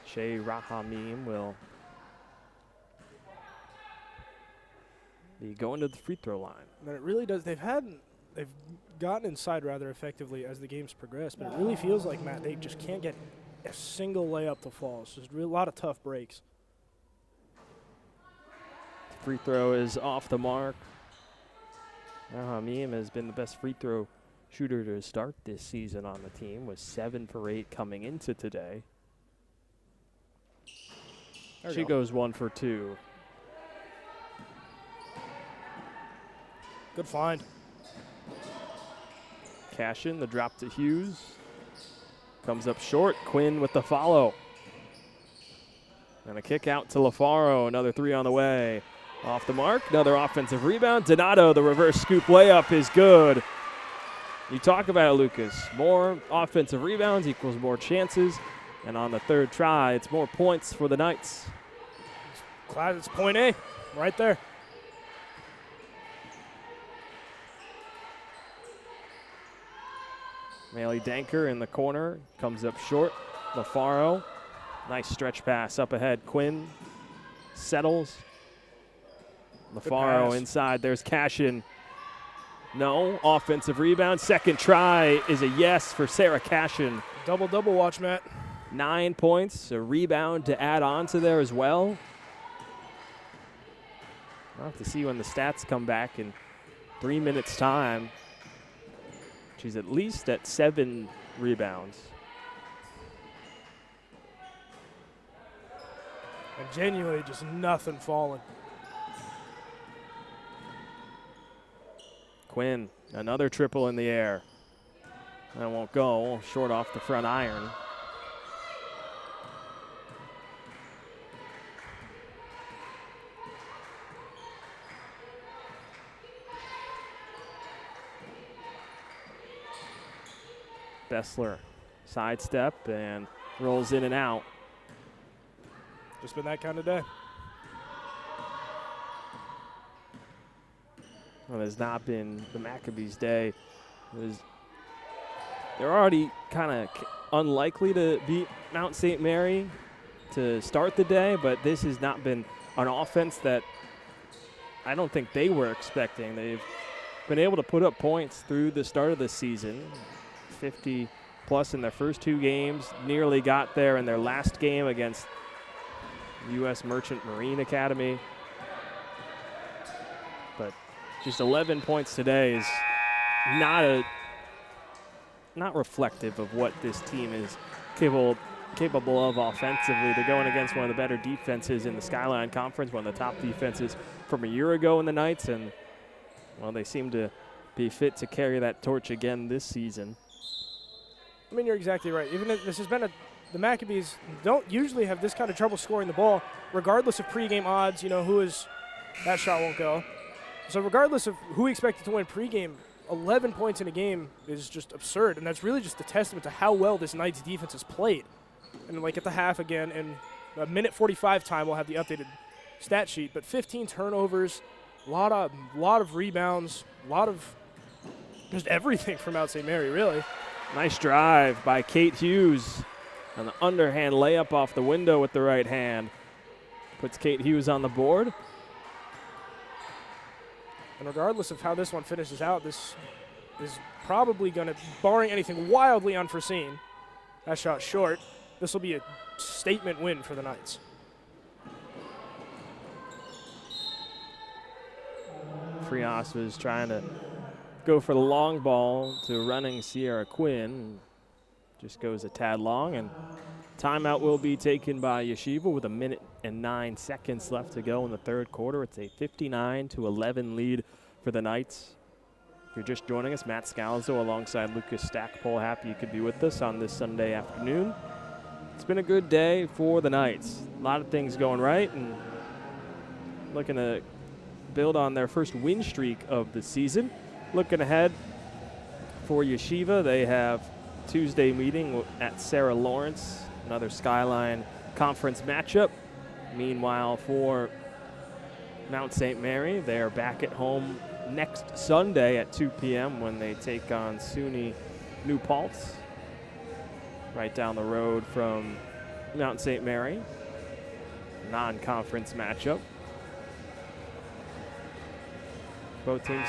Shea Rahamim will be going to the free throw line. And it really does. They've gotten inside rather effectively as the game's progressed, but it really feels like, Matt, they just can't get a single layup to fall. It's just a lot of tough breaks. Free throw is off the mark. Rahamim has been the best free throw shooter to start this season on the team, was 7 for 8 coming into today. She goes 1 for 2. Good find. Cashin, the drop to Hughes. Comes up short. Quinn with the follow. And a kick out to LaFaro. Another 3 on the way. Off the mark. Another offensive rebound. Donato, the reverse scoop layup is good. You talk about it, Lucas. More offensive rebounds equals more chances. And on the third try, it's more points for the Knights. Glad it's point A right there. Maley Danker in the corner, comes up short. LaFaro, nice stretch pass up ahead. Quinn settles. LaFaro inside, there's Cashin. No, offensive rebound. Second try is a yes for Sarah Cashin. Double-double watch, Matt. 9 points, a rebound to add on to there as well. We'll have to see when the stats come back in 3 minutes' time. She's at least at 7 rebounds. And genuinely just nothing falling. Quinn, another triple in the air. That won't go, short off the front iron. Bessler sidestep and rolls in and out. Just been that kind of day. Well, it has not been the Maccabees' day. They're already kind of unlikely to beat Mount St. Mary to start the day, but this has not been an offense that I don't think they were expecting. They've been able to put up points through the start of the season. 50 plus in their first 2 games, nearly got there in their last game against U.S. Merchant Marine Academy. But just 11 points today is not reflective of what this team is capable of offensively. They're going against one of the better defenses in the Skyline Conference, one of the top defenses from a year ago in the Knights, and well, they seem to be fit to carry that torch again this season. I mean, you're exactly right. Even if this has been the Maccabees don't usually have this kind of trouble scoring the ball, regardless of pregame odds. You know, that shot won't go. So regardless of who expected to win pregame, 11 points in a game is just absurd, and that's really just a testament to how well this Knights defense has played. And like at the half again, in a minute 45 time, we'll have the updated stat sheet. But 15 turnovers, a lot of rebounds, a lot of just everything from Mount St. Mary, really. Nice drive by Kate Hughes. And the underhand layup off the window with the right hand puts Kate Hughes on the board. And regardless of how this one finishes out, this is probably going to, barring anything wildly unforeseen, that shot short, this will be a statement win for the Knights. Frias was trying to go for the long ball to running Sierra Quinn. Just goes a tad long, and timeout will be taken by Yeshiva with 1 minute and 9 seconds left to go in the third quarter. It's a 59-11 lead for the Knights. If you're just joining us, Matt Scalzo alongside Lucas Stackpole. Happy you could be with us on this Sunday afternoon. It's been a good day for the Knights. A lot of things going right, and looking to build on their first win streak of the season. Looking ahead for Yeshiva, they have Tuesday meeting at Sarah Lawrence, another Skyline Conference matchup. Meanwhile, for Mount St. Mary, they are back at home next Sunday at 2 p.m. when they take on SUNY New Paltz, right down the road from Mount St. Mary. Non-conference matchup. Both teams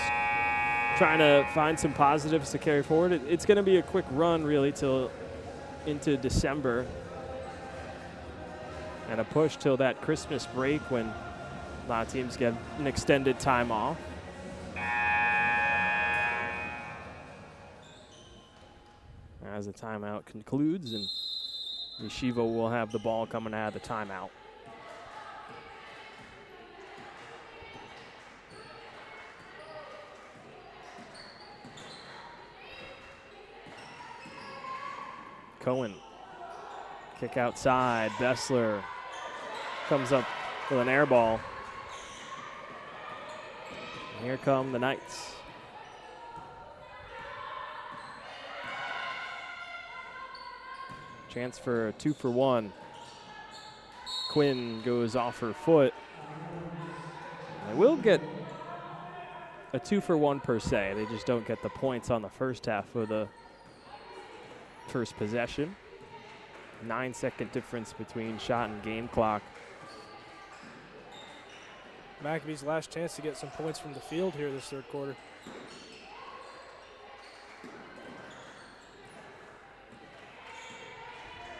trying to find some positives to carry forward. It's going to be a quick run, really, till into December, and a push till that Christmas break when a lot of teams get an extended time off. As the timeout concludes, and Yeshiva will have the ball coming out of the timeout. Cohen, kick outside. Bessler comes up with an air ball. And here come the Knights. Chance for a 2-for-1. Quinn goes off her foot. They will get a 2-for-1 per se. They just don't get the points on the first half of the first possession. 9-second difference between shot and game clock. Maccabee's last chance to get some points from the field here this third quarter.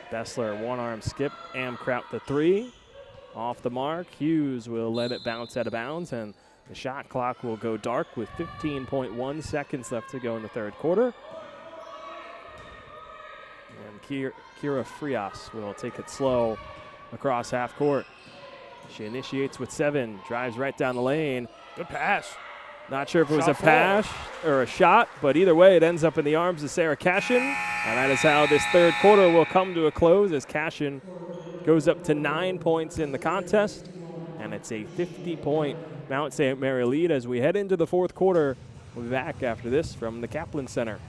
Bessler, one-arm skip. Amkraut the three. Off the mark. Hughes will let it bounce out of bounds, and the shot clock will go dark with 15.1 seconds left to go in the third quarter. And Kira Frias will take it slow across half court. She initiates with 7, drives right down the lane. Good pass. Not sure if it was a pass or a shot, but either way, it ends up in the arms of Sarah Cashin. And that is how this third quarter will come to a close, as Cashin goes up to 9 points in the contest. And it's a 50-point Mount St. Mary lead as we head into the fourth quarter. We'll be back after this from the Kaplan Center.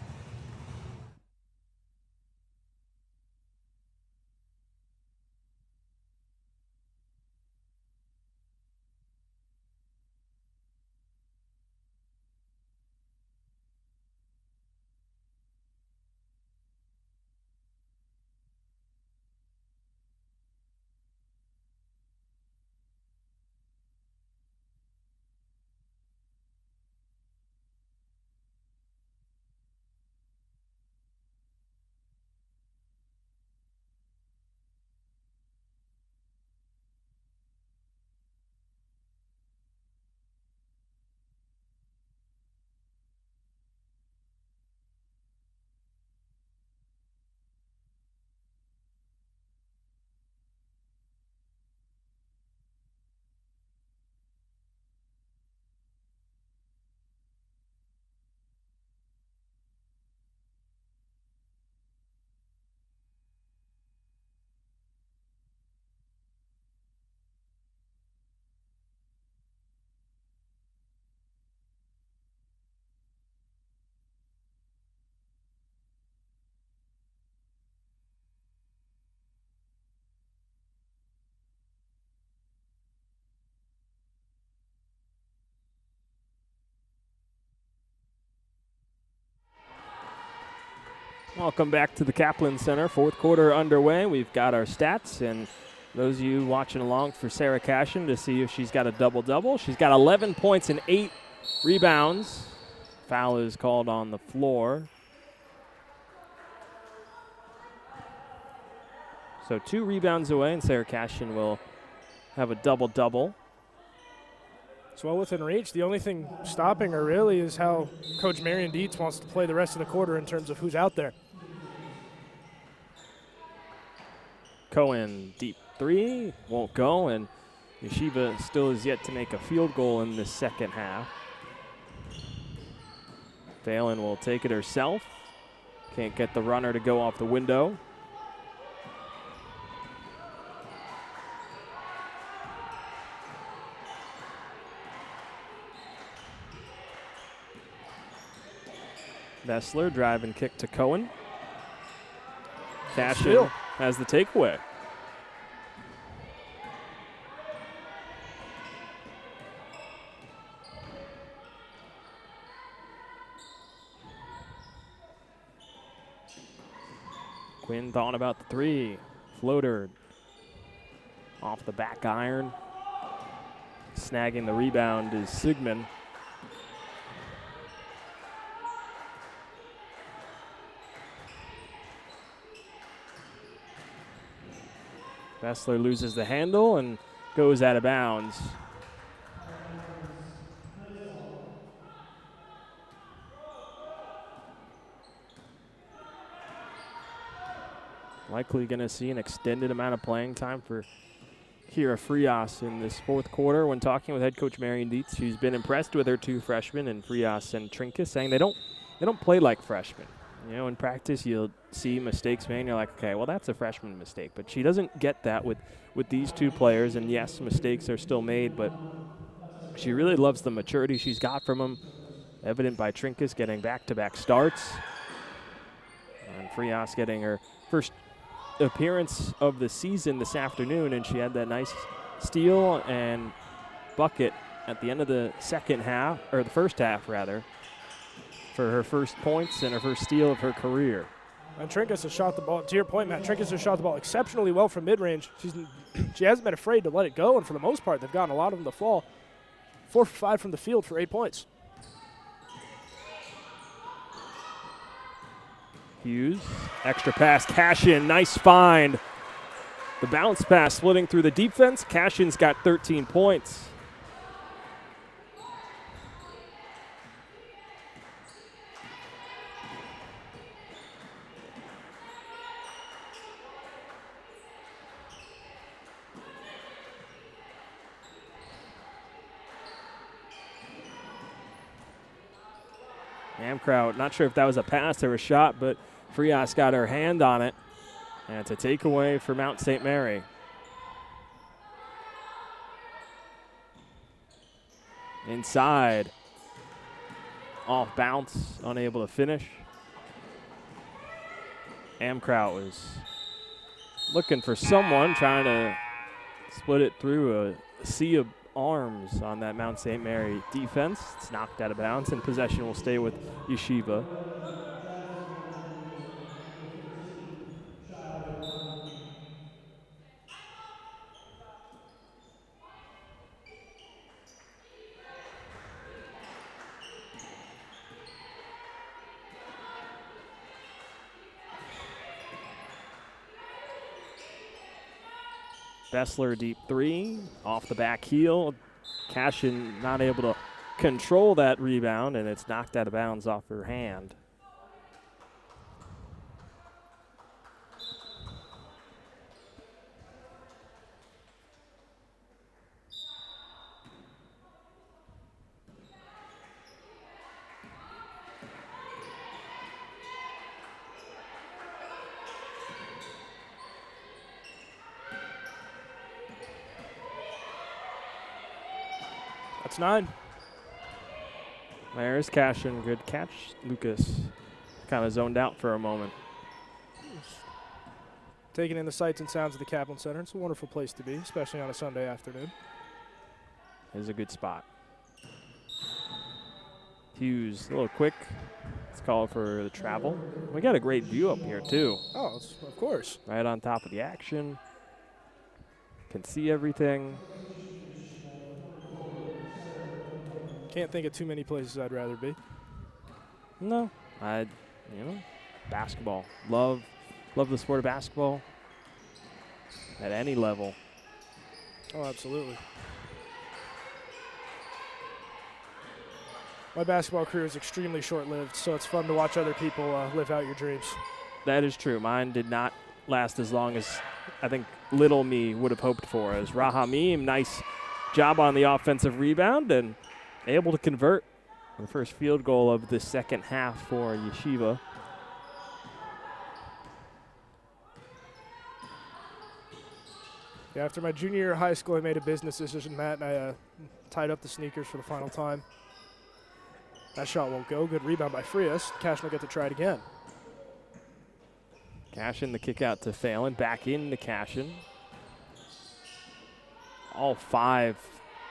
Welcome back to the Kaplan Center. Fourth quarter underway. We've got our stats, and those of you watching along for Sarah Cashin to see if she's got a double-double. She's got 11 points and 8 rebounds. Foul is called on the floor. So 2 rebounds away, and Sarah Cashin will have a double-double. It's well within reach. The only thing stopping her really is how Coach Marion Dietz wants to play the rest of the quarter in terms of who's out there. Cohen, deep 3, won't go, and Yeshiva still is yet to make a field goal in this second half. Phelan will take it herself. Can't get the runner to go off the window. Bessler, drive and kick to Cohen. Cashin has the takeaway. Quinn thought about the three. Floater off the back iron. Snagging the rebound is Sigmund. Bessler loses the handle and goes out of bounds. Likely going to see an extended amount of playing time for Kira Frias in this fourth quarter. When talking with head coach Marion Dietz, who's been impressed with her two freshmen, and Frias and Trinkus, saying they don't play like freshmen. You know, in practice you'll see mistakes made and you're like, okay, well that's a freshman mistake. But she doesn't get that with these two players, and yes, mistakes are still made, but she really loves the maturity she's got from them, evident by Trinkus getting back-to-back starts. And Frias getting her first appearance of the season this afternoon, and she had that nice steal and bucket at the end of the second half, or the first half rather, for her first points and her first steal of her career. And Trinkus has shot the ball, to your point, Matt, Trinkus has shot the ball exceptionally well from mid-range. She hasn't been afraid to let it go, and for the most part, they've gotten a lot of them to fall. 4 for 5 from the field for 8 points. Hughes, extra pass, Cashin, nice find. The bounce pass splitting through the defense. Cashin's got 13 points. Amkraut, not sure if that was a pass or a shot, but Frias got her hand on it. And it's a takeaway for Mount St. Mary. Inside. Off bounce, unable to finish. Amkraut was looking for someone, trying to split it through a sea of arms on that Mount St. Mary defense. It's knocked out of bounds, and possession will stay with Yeshiva. Bessler deep three, off the back heel. Cashin not able to control that rebound, and it's knocked out of bounds off her hand. That's 9. There's Cashin. Good catch. Lucas kind of zoned out for a moment. Taking in the sights and sounds of the Kaplan Center. It's a wonderful place to be, especially on a Sunday afternoon. Is a good spot. Hughes, a little quick. Let's call for the travel. We got a great view up here, too. Oh, of course. Right on top of the action. Can see everything. Can't think of too many places I'd rather be. No, basketball. Love the sport of basketball at any level. Oh, absolutely. My basketball career is extremely short-lived, so it's fun to watch other people live out your dreams. That is true. Mine did not last as long as I think little me would have hoped for. As Rahamim, nice job on the offensive rebound and able to convert the first field goal of the second half for Yeshiva. Yeah, after my junior year of high school, I made a business decision, Matt, and I tied up the sneakers for the final time. That shot won't go. Good rebound by Frias. Cashin will get to try it again. Cashin, the kick out to Phelan. Back into Cashin. All 5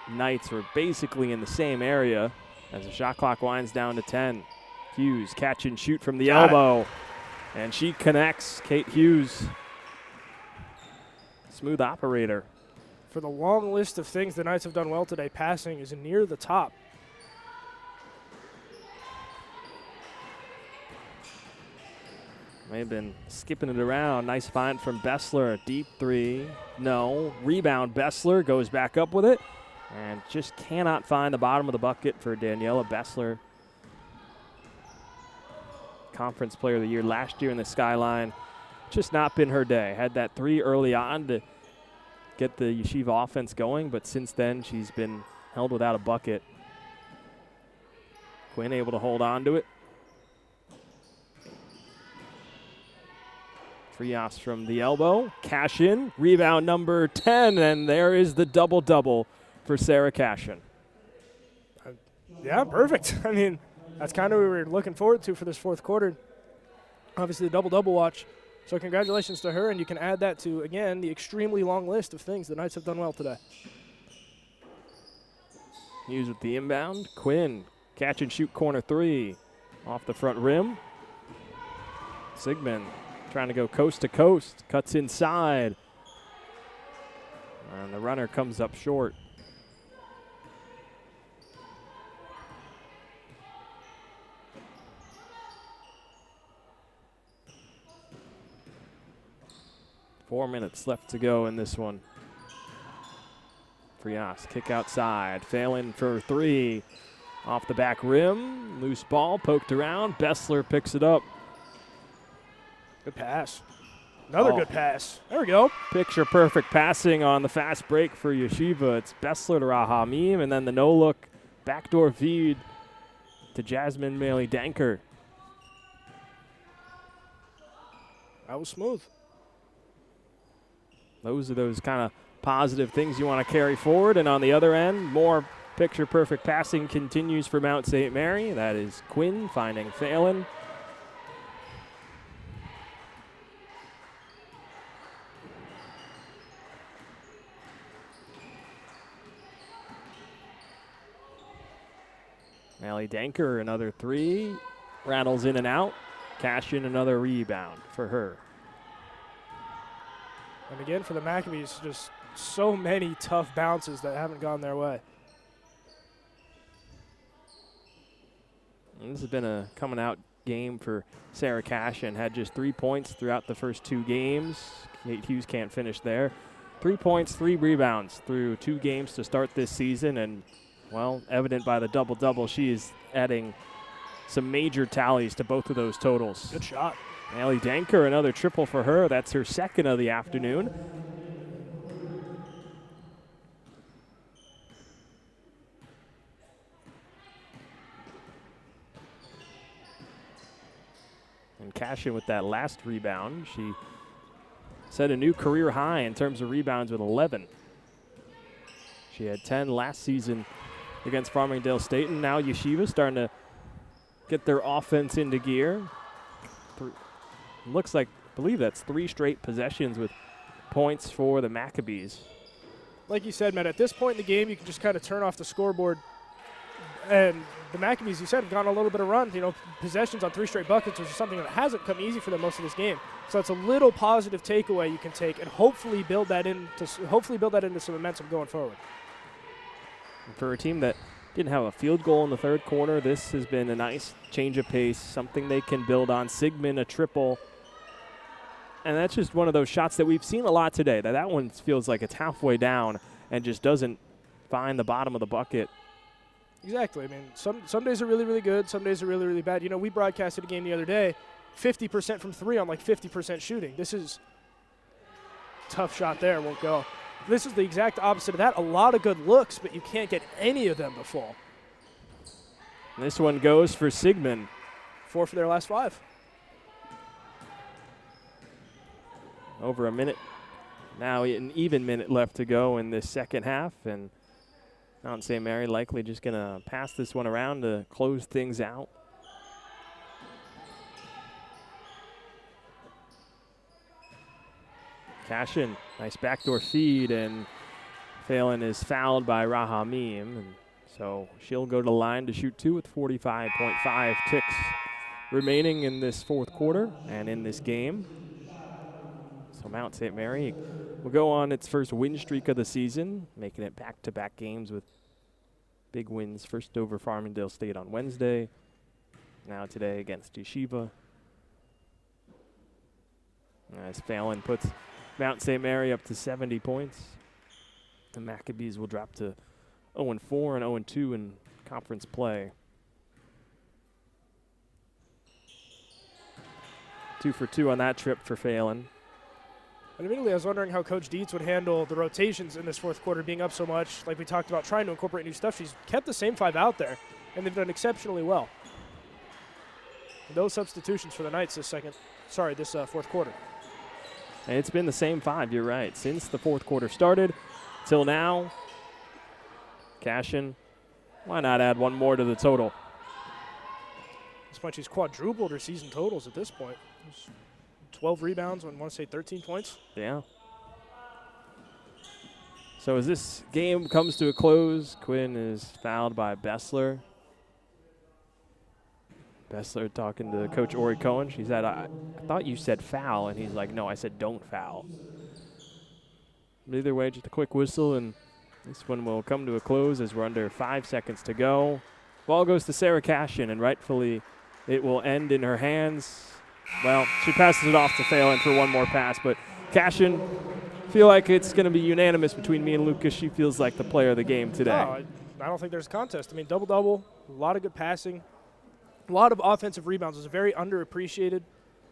Knights were basically in the same area as the shot clock winds down to 10. Hughes, catch and shoot from the elbow. And she connects. Kate Hughes, smooth operator. For the long list of things the Knights have done well today, passing is near the top. May have been skipping it around. Nice find from Bessler. Deep three. No. Rebound. Bessler goes back up with it and just cannot find the bottom of the bucket for Daniela Bessler. Conference Player of the Year last year in the Skyline. Just not been her day. Had that three early on to get the Yeshiva offense going, but since then she's been held without a bucket. Quinn able to hold on to it. Frias from the elbow. Cash in. Rebound number 10, and there is the double-double for Sarah Cashin. Yeah, perfect. I mean, that's kind of what we were looking forward to for this fourth quarter. Obviously, the double-double watch. So congratulations to her, and you can add that to, again, the extremely long list of things the Knights have done well today. Hughes with the inbound. Quinn, catch and shoot corner three. Off the front rim. Sigmund trying to go coast to coast. Cuts inside. And the runner comes up short. Four minutes left to go in this one. Frias, kick outside. Phelan for three. Off the back rim. Loose ball, poked around. Bessler picks it up. Good pass. Another good pass. There we go. Picture perfect passing on the fast break for Yeshiva. It's Bessler to Rahamim, and then the no-look backdoor feed to Jasmine Maley-Danker. That was smooth. Those are those kind of positive things you want to carry forward. And on the other end, more picture-perfect passing continues for Mount St. Mary. That is Quinn finding Phelan. Maley-Danker, another three. Rattles in and out. Cashin, another rebound for her. And again, for the Maccabees, just so many tough bounces that haven't gone their way. And this has been a coming out game for Sarah Cashin. Had just 3 points throughout the first two games. Kate Hughes can't finish there. 3 points, 3 rebounds through 2 games to start this season. And, well, evident by the double-double, she is adding some major tallies to both of those totals. Good shot. Maley-Danker, another triple for her. That's her second of the afternoon. And Cashin with that last rebound. She set a new career high in terms of rebounds with 11. She had 10 last season against Farmingdale State, and now Yeshiva starting to get their offense into gear. Looks like, I believe that's 3 straight possessions with points for the Maccabees. Like you said, Matt, at this point in the game, you can just kind of turn off the scoreboard. And the Maccabees, you said, have gone on a little bit of run. You know, possessions on 3 straight buckets, which is something that hasn't come easy for them most of this game. So it's a little positive takeaway you can take, and hopefully build that into some momentum going forward. And for a team that didn't have a field goal in the third quarter, this has been a nice change of pace, something they can build on. Sigmund, a triple. And that's just one of those shots that we've seen a lot today. That one feels like it's halfway down and just doesn't find the bottom of the bucket. Exactly. I mean, some days are really, really good. Some days are really, really bad. You know, we broadcasted a game the other day, 50% from 3 on like 50% shooting. This is tough shot there. Won't go. This is the exact opposite of that. A lot of good looks, but you can't get any of them to fall. And this one goes for Sigmund. 4 for their last 5. Over a minute. Now an even minute left to go in this second half, and Mount St. Mary likely just going to pass this one around to close things out. Cashin, nice backdoor feed, and Phelan is fouled by Rahamim, and so she'll go to the line to shoot 2 with 45.5 ticks remaining in this fourth quarter and in this game. So Mount St. Mary will go on its first win streak of the season, making it back-to-back games with big wins. First over Farmingdale State on Wednesday, now today against Yeshiva. As Phelan puts Mount St. Mary up to 70 points. The Maccabees will drop to 0-4 and 0-2 in conference play. 2 for 2 on that trip for Phelan. And admittedly, I was wondering how Coach Dietz would handle the rotations in this fourth quarter being up so much. Like we talked about, trying to incorporate new stuff. She's kept the same 5 out there, and they've done exceptionally well. No substitutions for the Knights this fourth quarter. And it's been the same 5, you're right, since the fourth quarter started till now. Cashin, why not add one more to the total? At this point, she's quadrupled her season totals at this point. 12 rebounds, I want to say 13 points. Yeah. So as this game comes to a close, Quinn is fouled by Bessler. Bessler talking to Coach Ori Cohen. She said, I thought you said foul. And he's like, no, I said don't foul. But either way, just a quick whistle, and this one will come to a close as we're under 5 seconds to go. Ball goes to Sarah Cashin, and rightfully it will end in her hands. Well, she passes it off to Phelan for one more pass, but Cashin, feel like it's going to be unanimous between me and Lucas. She feels like the player of the game today. Oh, I don't think there's a contest. I mean, double-double, a lot of good passing, a lot of offensive rebounds. It was a very underappreciated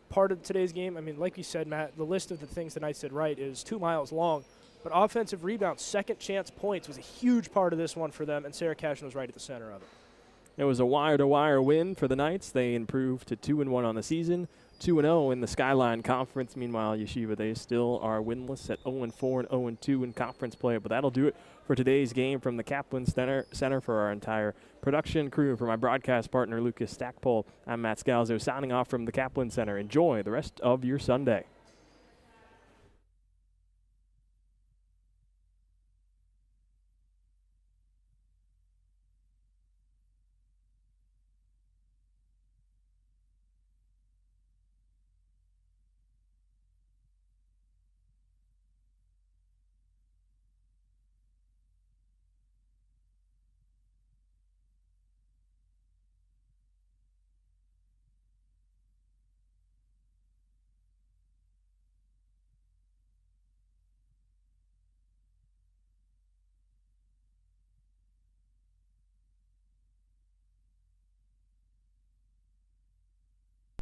part of today's game. I mean, like you said, Matt, the list of the things the Knights did right is 2 miles long, but offensive rebounds, second chance points was a huge part of this one for them, and Sarah Cashin was right at the center of it. It was a wire-to-wire win for the Knights. They improved to 2-1 on the season, 2-0 in the Skyline Conference. Meanwhile, Yeshiva, they still are winless at 0-4 and 0-2 in conference play. But that'll do it for today's game from the Kaplan Center for our entire production crew. For my broadcast partner, Lucas Stackpole, I'm Matt Scalzo, signing off from the Kaplan Center. Enjoy the rest of your Sunday.